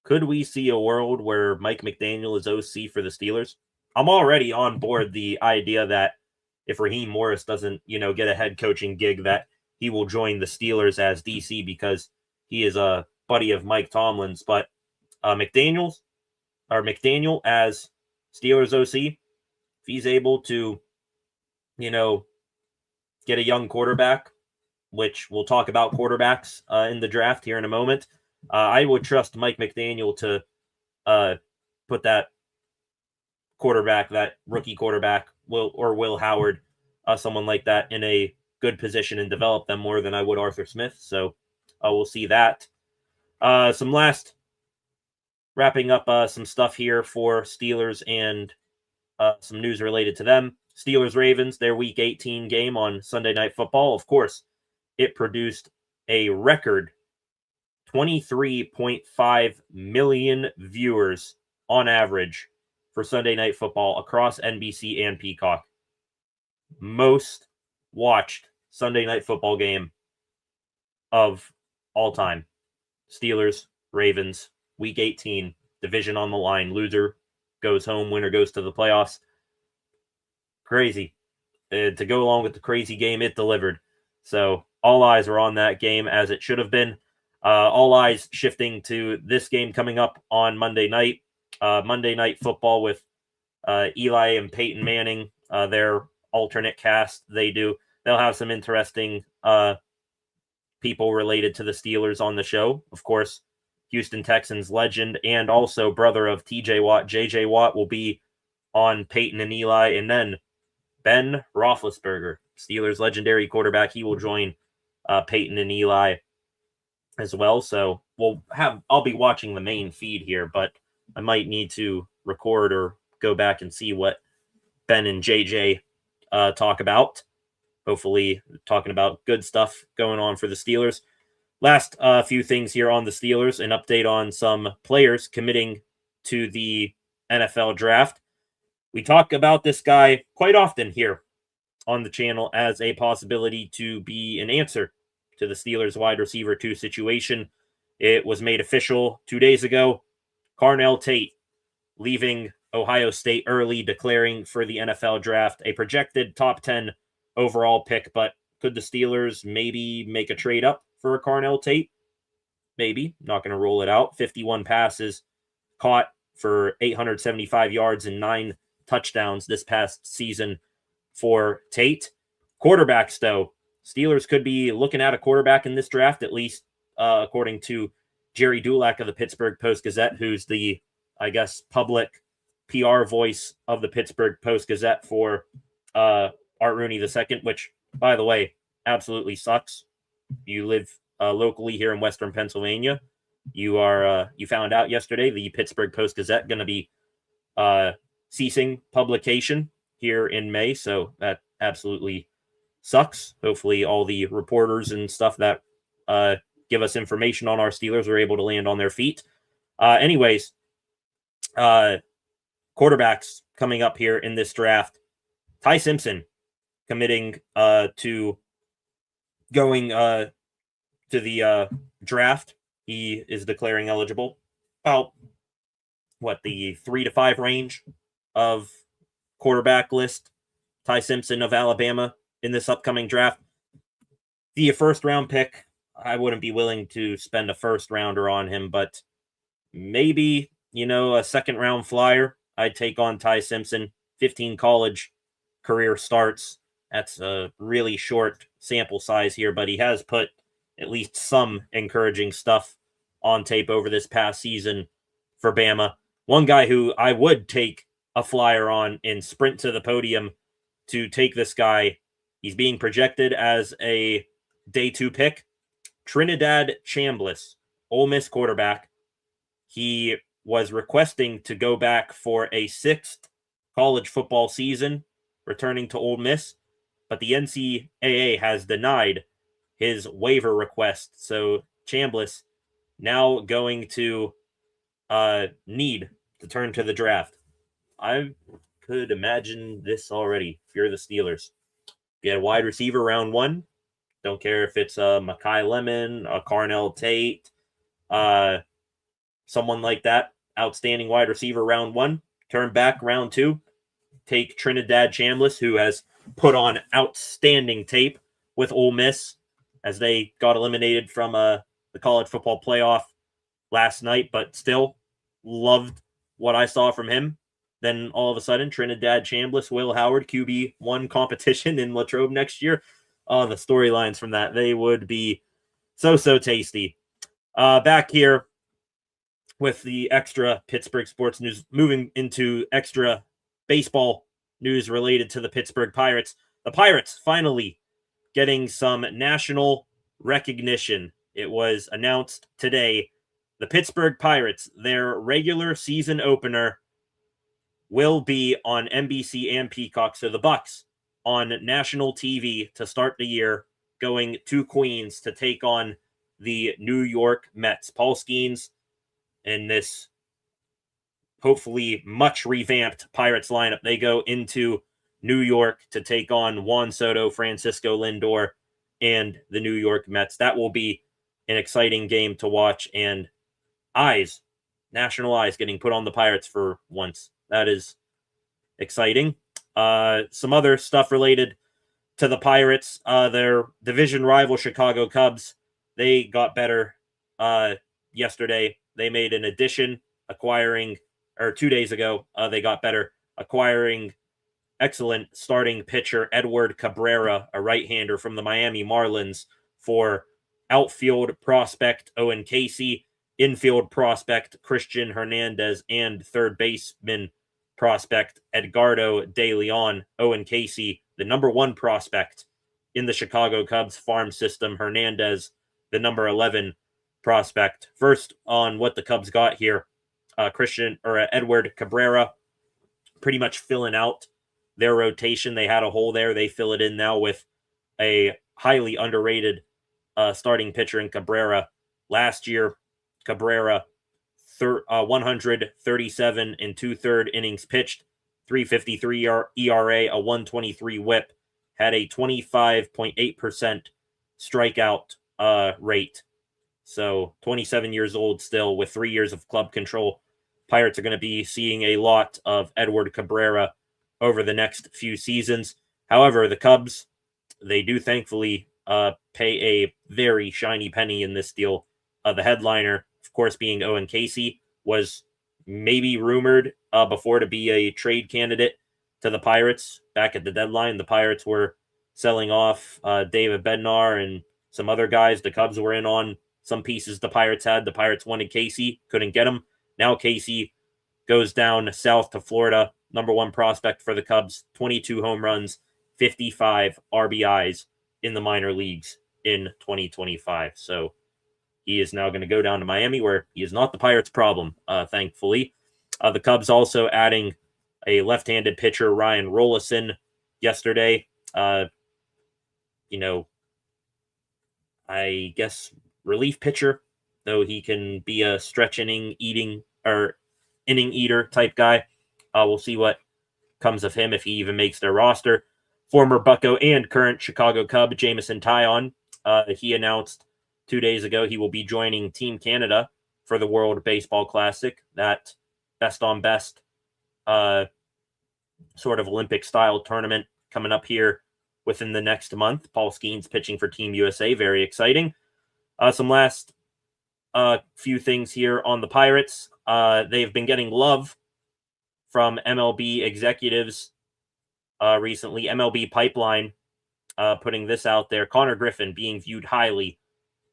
could we see a world where Mike McDaniel is OC for the Steelers? I'm already on board the idea that if Raheem Morris doesn't, get a head coaching gig, that he will join the Steelers as DC because he is a buddy of Mike Tomlin's. But McDaniel as Steelers OC, if he's able to, get a young quarterback, which we'll talk about quarterbacks in the draft here in a moment, I would trust Mike McDaniel to put that quarterback, that rookie quarterback, Will Howard, someone like that, in a good position and develop them more than I would Arthur Smith. So we'll see that. Wrapping up some stuff here for Steelers and some news related to them. Steelers-Ravens, their Week 18 game on Sunday Night Football. Of course, it produced a record 23.5 million viewers on average for Sunday Night Football across NBC and Peacock. Most watched Sunday Night Football game of all time. Steelers, Ravens, Week 18, division on the line. Loser goes home, winner goes to the playoffs. Crazy. To go along with the crazy game, it delivered. So all eyes are on that game, as it should have been. All eyes shifting to this game coming up on Monday night. Monday Night Football with Eli and Peyton Manning, their alternate cast. They'll have some interesting people related to the Steelers on the show. Of course, Houston Texans legend and also brother of TJ Watt, JJ Watt, will be on Peyton and Eli. And then Ben Roethlisberger, Steelers legendary quarterback, he will join Peyton and Eli as well. So I'll be watching the main feed here, but I might need to record or go back and see what Ben and JJ talk about. Hopefully talking about good stuff going on for the Steelers. Last few things here on the Steelers, an update on some players committing to the NFL draft. We talk about this guy quite often here on the channel as a possibility to be an answer to the Steelers wide receiver 2 situation. It was made official 2 days ago. Carnell Tate leaving Ohio State early, declaring for the NFL draft, a projected top 10 overall pick. But could the Steelers maybe make a trade up for a Carnell Tate? Maybe. Not going to rule it out. 51 passes caught for 875 yards and 9 touchdowns this past season for Tate. Quarterbacks, though, Steelers could be looking at a quarterback in this draft, at least according to Jerry Dulac of the Pittsburgh Post-Gazette, who's the, I guess, public PR voice of the Pittsburgh Post-Gazette for Art Rooney II, which, by the way, absolutely sucks. You live locally here in Western Pennsylvania. You found out yesterday the Pittsburgh Post-Gazette going to be ceasing publication here in May, so that absolutely sucks. Hopefully all the reporters and stuff that give us information on our Steelers are able to land on their feet. Anyways, quarterbacks coming up here in this draft. Ty Simpson committing to going to the draft. He is declaring eligible. About the 3 to 5 range of quarterback list. Ty Simpson of Alabama in this upcoming draft. The first round pick, I wouldn't be willing to spend a first rounder on him, but maybe, a second round flyer. I'd take on Ty Simpson. 15 college career starts. That's a really short sample size here, but he has put at least some encouraging stuff on tape over this past season for Bama. One guy who I would take a flyer on and sprint to the podium to take this guy. He's being projected as a day 2 pick. Trinidad Chambliss, Ole Miss quarterback. He was requesting to go back for a 6th college football season, returning to Ole Miss, but the NCAA has denied his waiver request. So Chambliss now going to need to turn to the draft. I could imagine this already if you're the Steelers. Get a wide receiver round 1. Don't care if it's a Mekhi Lemon, a Carnell Tate, someone like that. Outstanding wide receiver round 1. Turn back round 2. Take Trinidad Chambliss, who has put on outstanding tape with Ole Miss as they got eliminated from the college football playoff last night, but still loved what I saw from him. Then all of a sudden, Trinidad Chambliss, Will Howard, QB1 competition in Latrobe next year. Oh, the storylines from that, they would be so tasty. Back here with the extra Pittsburgh sports news, moving into extra baseball news related to the Pittsburgh Pirates. The Pirates finally getting some national recognition. It was announced today. The Pittsburgh Pirates, their regular season opener, will be on NBC and Peacock. So the Bucks on national TV to start the year, going to Queens to take on the New York Mets. Paul Skeens in this hopefully much revamped Pirates lineup. They go into New York to take on Juan Soto, Francisco Lindor, and the New York Mets. That will be an exciting game to watch, and national eyes getting put on the Pirates for once. That is exciting. Some other stuff related to the Pirates. Their division rival Chicago Cubs, they got better yesterday. They made an addition, 2 days ago, they got better, acquiring excellent starting pitcher Edward Cabrera, a right-hander from the Miami Marlins, for outfield prospect Owen Casey, infield prospect Christian Hernandez, and third baseman prospect Edgardo De Leon. Owen Casey, the number 1 prospect in the Chicago Cubs farm system. Hernandez, the number 11 prospect. First on what the Cubs got here, Edward Cabrera, pretty much filling out their rotation. They had a hole there. They fill it in now with a highly underrated starting pitcher in Cabrera. Last year, Cabrera, 137 and 2/3 innings pitched, 3.53 ERA, a 1.23 WHIP, had a 25.8% strikeout rate. So 27 years old still with 3 years of club control. Pirates are going to be seeing a lot of Edward Cabrera over the next few seasons. However, the Cubs, they do thankfully pay a very shiny penny in this deal. The headliner, of course, being Owen Casey, was maybe rumored before to be a trade candidate to the Pirates back at the deadline. The Pirates were selling off David Bednar and some other guys. The Cubs were in on some pieces the Pirates had. The Pirates wanted Casey, couldn't get him. Now Casey goes down south to Florida, number one prospect for the Cubs, 22 home runs, 55 RBIs in the minor leagues in 2025. So he is now going to go down to Miami, where he is not the Pirates' problem, thankfully. The Cubs also adding a left-handed pitcher, Ryan Rollison, yesterday. I guess relief pitcher, though he can be a stretch inning eater type guy. We'll see what comes of him if he even makes their roster. Former Bucco and current Chicago Cub, Jameson Taillon, he announced 2 days ago he will be joining Team Canada for the World Baseball Classic, that best-on-best sort of Olympic-style tournament coming up here within the next month. Paul Skeens pitching for Team USA, very exciting. Some last few things here on the Pirates. They've been getting love from MLB executives recently. MLB Pipeline putting this out there. Connor Griffin being viewed highly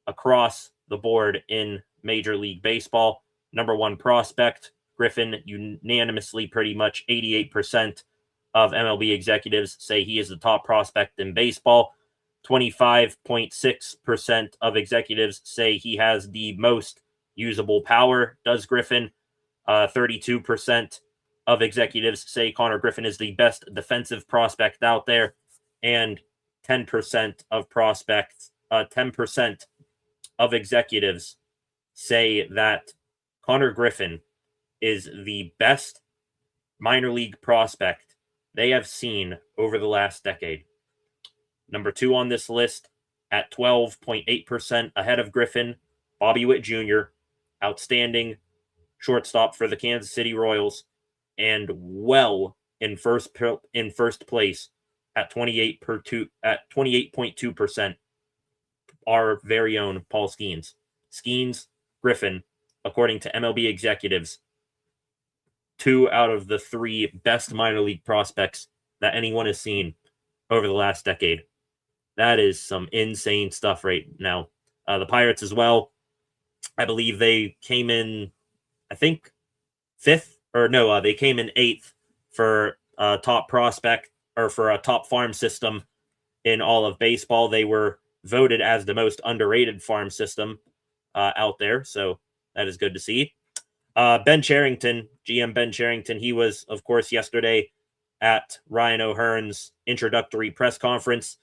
across the board in Major League Baseball. Number one prospect. Griffin unanimously, pretty much 88% of MLB executives say he is the top prospect in baseball. 25.6% of executives say he has the most usable power, does Griffin. 32% of executives say Connor Griffin is the best defensive prospect out there. And 10% of executives say that Connor Griffin is the best minor league prospect they have seen over the last decade. Number two on this list at 12.8% ahead of Griffin, Bobby Witt Jr., outstanding shortstop for the Kansas City Royals, and well in first place at 28.2%. Our very own Paul Skeens. Skeens, Griffin, according to MLB executives, 2 out of the 3 best minor league prospects that anyone has seen over the last decade. That is some insane stuff right now. The Pirates as well. I believe they came in, they came in 8th for top prospect, or for a top farm system in all of baseball. They were voted as the most underrated farm system out there, so that is good to see. Ben Cherington, GM Ben Cherington, he was, of course, yesterday at Ryan O'Hearn's introductory press conference.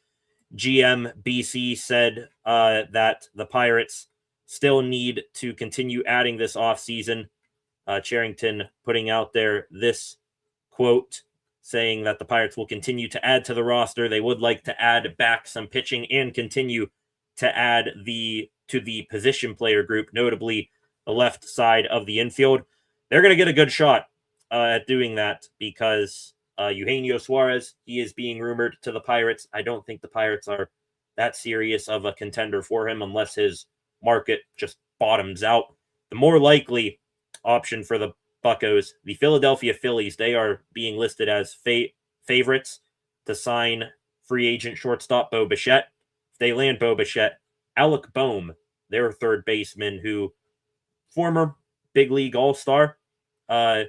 GM BC said that the Pirates still need to continue adding this offseason. Cherington putting out there this quote, saying that the Pirates will continue to add to the roster. They would like to add back some pitching and continue to add to the position player group, notably the left side of the infield. They're going to get a good shot at doing that because Eugenio Suarez, he is being rumored to the Pirates. I don't think the Pirates are that serious of a contender for him unless his market just bottoms out. The more likely option for the Buccos, the Philadelphia Phillies, they are being listed as favorites to sign free agent shortstop Bo Bichette. If they land Bo Bichette, Alec Boehm, their third baseman, who former big league all-star, had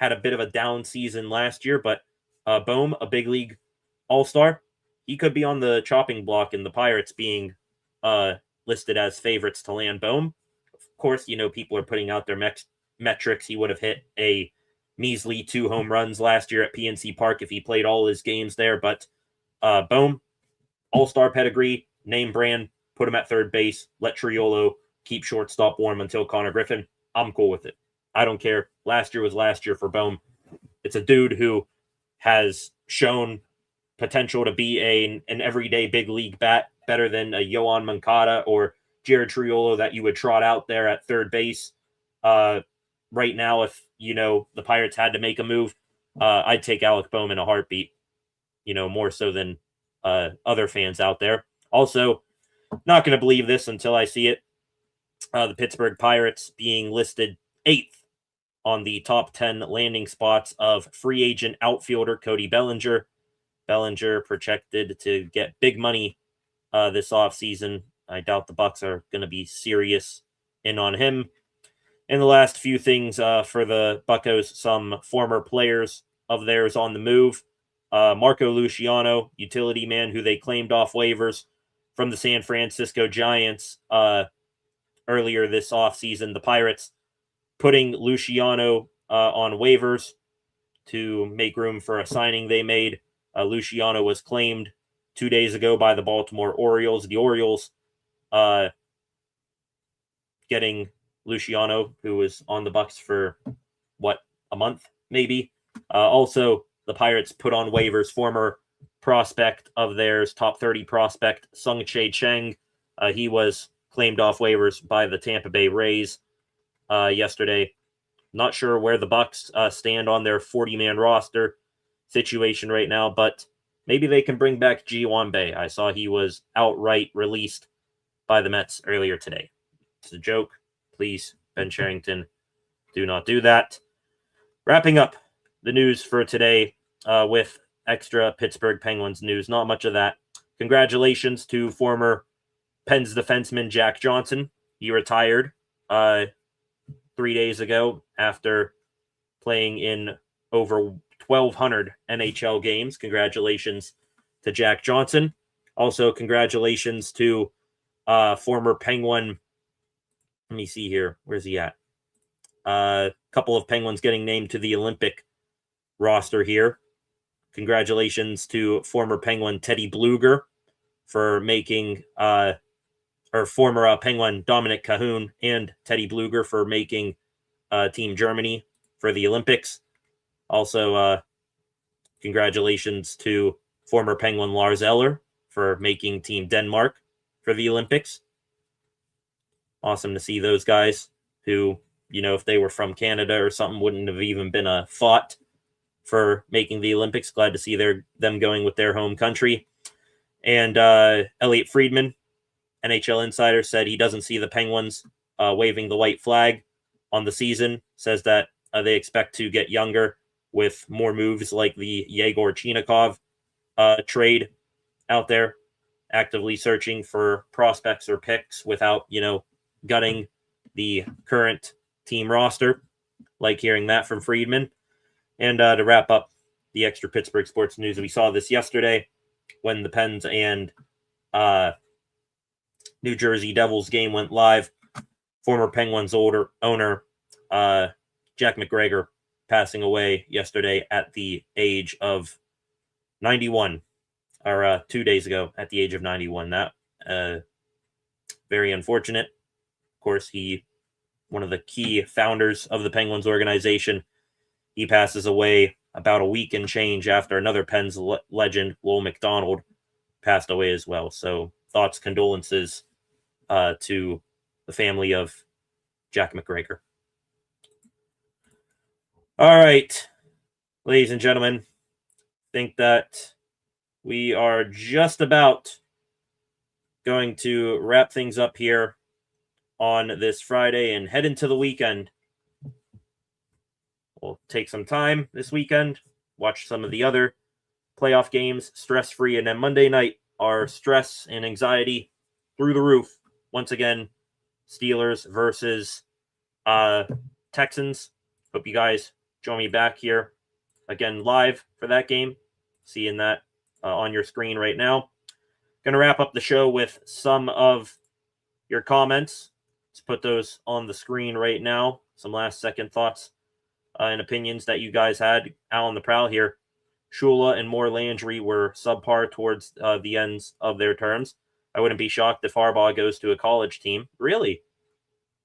a bit of a down season last year, but Boehm, a big league all-star, he could be on the chopping block, and the Pirates being listed as favorites to land Boehm. Of course, people are putting out their metrics. He would have hit a measly 2 home runs last year at PNC Park if he played all his games there, but Boehm, all-star pedigree, name brand, put him at third base, let Triolo keep shortstop warm until Connor Griffin. I'm cool with it. I don't care. Last year was last year for Bohm. It's a dude who has shown potential to be an everyday big league bat, better than a Yohan Moncada or Jared Triolo that you would trot out there at third base. Right now, if, the Pirates had to make a move, I'd take Alec Bohm in a heartbeat, more so than other fans out there. Also, not going to believe this until I see it. The Pittsburgh Pirates being listed 8th on the top 10 landing spots of free agent outfielder Cody Bellinger. Bellinger projected to get big money this offseason. I doubt the Bucks are going to be serious in on him. And the last few things for the Buccos, some former players of theirs on the move. Marco Luciano, utility man who they claimed off waivers from the San Francisco Giants earlier this offseason. The Pirates putting Luciano on waivers to make room for a signing they made. Luciano was claimed 2 days ago by the Baltimore Orioles. The Orioles getting Luciano, who was on the Bucks for, a month, maybe. Also, the Pirates put on waivers former prospect of theirs, top 30 prospect, Sung-Chae Cheng. He was claimed off waivers by the Tampa Bay Rays yesterday. Not sure where the Bucks stand on their 40-man roster situation right now, but maybe they can bring back Ji-Hwan Bae. I saw he was outright released by the Mets earlier today. It's a joke. Please, Ben Cherington, do not do that. Wrapping up the news for today with extra Pittsburgh Penguins news. Not much of that. Congratulations to former Pens defenseman Jack Johnson. He retired 3 days ago after playing in over 1,200 NHL games. Congratulations to Jack Johnson. Also, congratulations to former Penguin. Let me see here. Where's he at? A couple of Penguins getting named to the Olympic roster here. Congratulations to former Penguin Teddy Bluger for making, or former Penguin Dominic Cahoon and Teddy Bluger for making Team Germany for the Olympics. Also, congratulations to former Penguin Lars Eller for making Team Denmark for the Olympics. Awesome to see those guys who, if they were from Canada or something, wouldn't have even been a thought for making the Olympics. Glad to see them going with their home country. And Elliot Friedman, NHL insider, said he doesn't see the Penguins waving the white flag on the season. Says that they expect to get younger with more moves like the Yegor Chinakhov trade out there, actively searching for prospects or picks without, gutting the current team roster. Like hearing that from Friedman. And to wrap up the extra Pittsburgh sports news, we saw this yesterday when the Pens and New Jersey Devils game went live. Former Penguins owner Jack McGregor passing away yesterday at the age of 91, or 2 days ago at the age of 91. That very unfortunate. Of course, one of the key founders of the Penguins organization. He passes away about a week and change after another Pens legend, Will McDonald, passed away as well. So thoughts, condolences to the family of Jack McGregor. All right, ladies and gentlemen, I think that we are just about going to wrap things up here on this Friday and head into the weekend. We'll take some time this weekend, watch some of the other playoff games stress-free, and then Monday night, our stress and anxiety through the roof. Once again, Steelers versus Texans. Hope you guys join me back here again live for that game. Seeing that on your screen right now. Going to wrap up the show with some of your comments. Let's put those on the screen right now. Some last second thoughts and opinions that you guys had. Al on the prowl here. Shula and Moore Landry were subpar towards the ends of their terms. I wouldn't be shocked if Harbaugh goes to a college team. Really?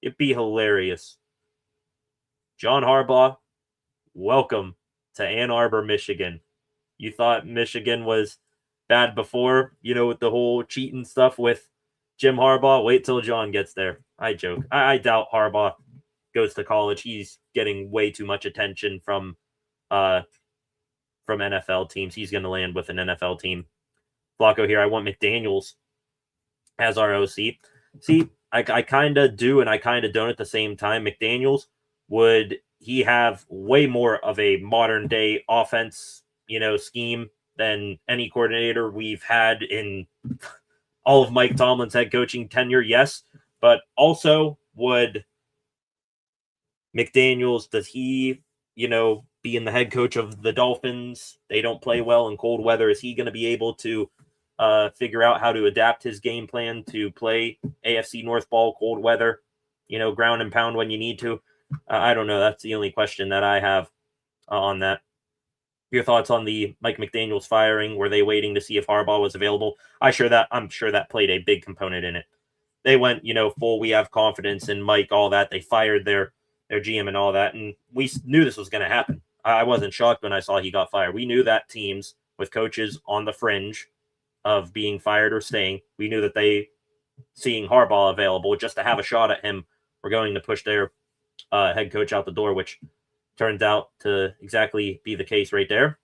It'd be hilarious. John Harbaugh, welcome to Ann Arbor, Michigan. You thought Michigan was bad before, with the whole cheating stuff with Jim Harbaugh. Wait till John gets there. I joke. I doubt Harbaugh goes to college. He's getting way too much attention from NFL teams. He's going to land with an NFL team. Flacco here. I want McDaniels as our OC. See, I kind of do and I kind of don't at the same time. McDaniels, would he have way more of a modern day offense, scheme than any coordinator we've had in all of Mike Tomlin's head coaching tenure? Yes. But also, would McDaniels, does he, being the head coach of the Dolphins, they don't play well in cold weather. Is he going to be able to figure out how to adapt his game plan to play AFC North ball, cold weather, ground and pound when you need to? I don't know. That's the only question that I have on that. Your thoughts on the Mike McDaniels firing? Were they waiting to see if Harbaugh was available? I'm sure that played a big component in it. They went, full, we have confidence in Mike, all that. They fired their GM and all that. And we knew this was going to happen. I wasn't shocked when I saw he got fired. We knew that teams with coaches on the fringe of being fired or staying, we knew that they, seeing Harbaugh available just to have a shot at him, were going to push their head coach out the door, which turns out to exactly be the case right there.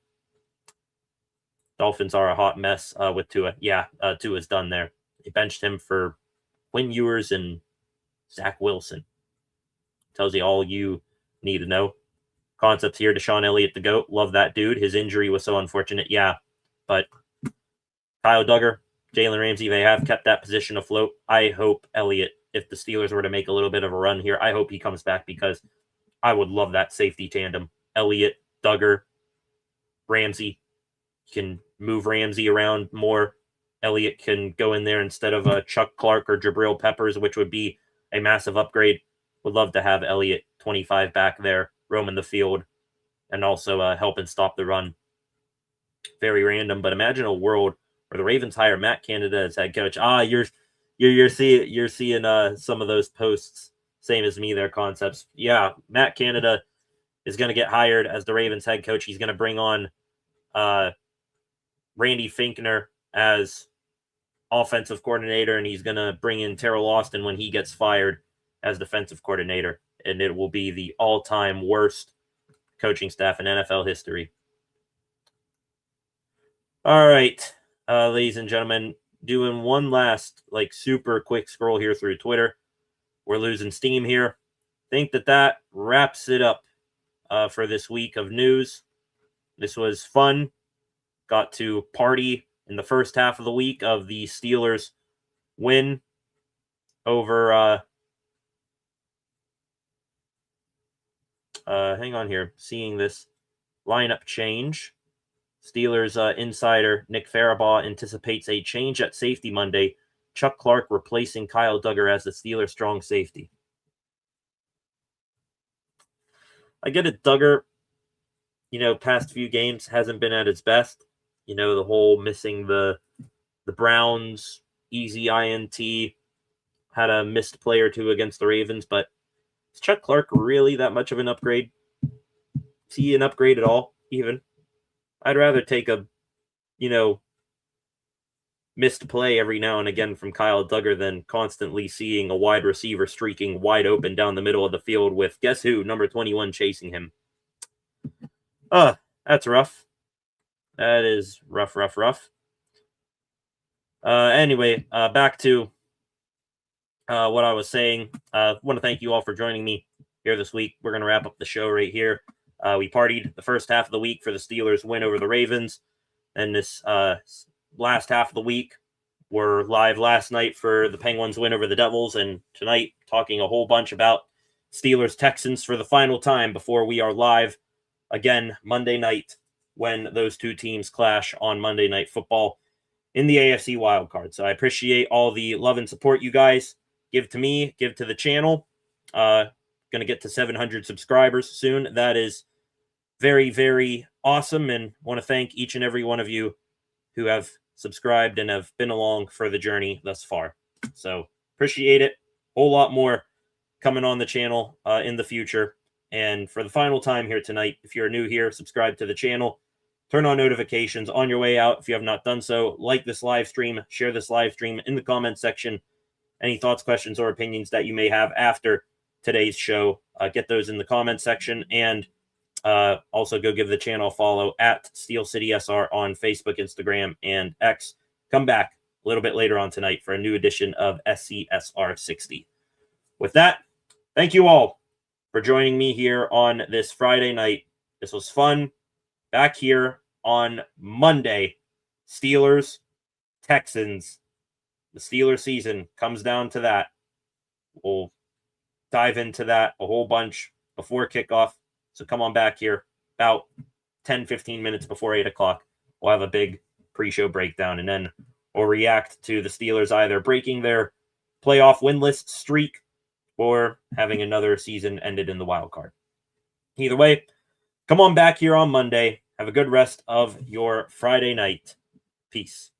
Dolphins are a hot mess with Tua. Yeah, Tua's done there. They benched him for Quinn Ewers and Zach Wilson. Tells you all you need to know. Concepts here, Deshaun Elliott, the GOAT. Love that dude. His injury was so unfortunate. Yeah, but Kyle Duggar, Jalen Ramsey, they have kept that position afloat. I hope Elliott, if the Steelers were to make a little bit of a run here, I hope he comes back because I would love that safety tandem. Elliott, Duggar, Ramsey. Can move Ramsey around more. Elliott can go in there instead of Chuck Clark or Jabril Peppers, which would be a massive upgrade. Would love to have Elliott 25 back there, roaming the field, and also helping stop the run. Very random, but imagine a world where the Ravens hire Matt Canada as head coach. You're seeing some of those posts, same as me, their concepts. Yeah, Matt Canada is going to get hired as the Ravens head coach. He's going to bring on Randy Finkner as offensive coordinator, and he's going to bring in Terrell Austin when he gets fired as defensive coordinator, and it will be the all-time worst coaching staff in NFL history. All right, ladies and gentlemen, doing one last super quick scroll here through Twitter. We're losing steam here. Think that wraps it up for this week of news. This was fun. Got to party in the first half of the week of the Steelers win over hang on here, seeing this lineup change. Steelers insider Nick Farabaugh anticipates a change at safety Monday. Chuck Clark replacing Kyle Duggar as the Steelers' strong safety. I get it, Duggar, past few games hasn't been at his best. The whole missing the Browns, easy INT, had a missed play or two against the Ravens, but is Chuck Clark really that much of an upgrade? Is he an upgrade at all, even? I'd rather take a, missed play every now and again from Kyle Duggar than constantly seeing a wide receiver streaking wide open down the middle of the field with, guess who, number 21 chasing him. That's rough. That is rough. Anyway, back to what I was saying. I want to thank you all for joining me here this week. We're going to wrap up the show right here. We partied the first half of the week for the Steelers win over the Ravens. And this last half of the week, we're live last night for the Penguins win over the Devils. And tonight, talking a whole bunch about Steelers Texans for the final time before we are live again Monday night when those two teams clash on Monday Night Football in the AFC wildcard. So I appreciate all the love and support you guys give to me, give to the channel. Going to get to 700 subscribers soon. That is very, very awesome, and want to thank each and every one of you who have subscribed and have been along for the journey thus far. So appreciate it. A whole lot more coming on the channel in the future. And for the final time here tonight, if you're new here, subscribe to the channel, turn on notifications on your way out if you have not done so. Like this live stream, share this live stream in the comment section. Any thoughts, questions, or opinions that you may have after today's show, get those in the comment section. And also go give the channel a follow at Steel City SR on Facebook, Instagram, and X. Come back a little bit later on tonight for a new edition of SCSR 60. With that, thank you all for joining me here on this Friday night. This was fun. Back here on Monday, Steelers, Texans. The Steelers season comes down to that. We'll dive into that a whole bunch before kickoff. So come on back here about 10, 15 minutes before 8 o'clock. We'll have a big pre-show breakdown, and then we'll react to the Steelers either breaking their playoff winless streak or having another season ended in the wild card. Either way, come on back here on Monday. Have a good rest of your Friday night. Peace.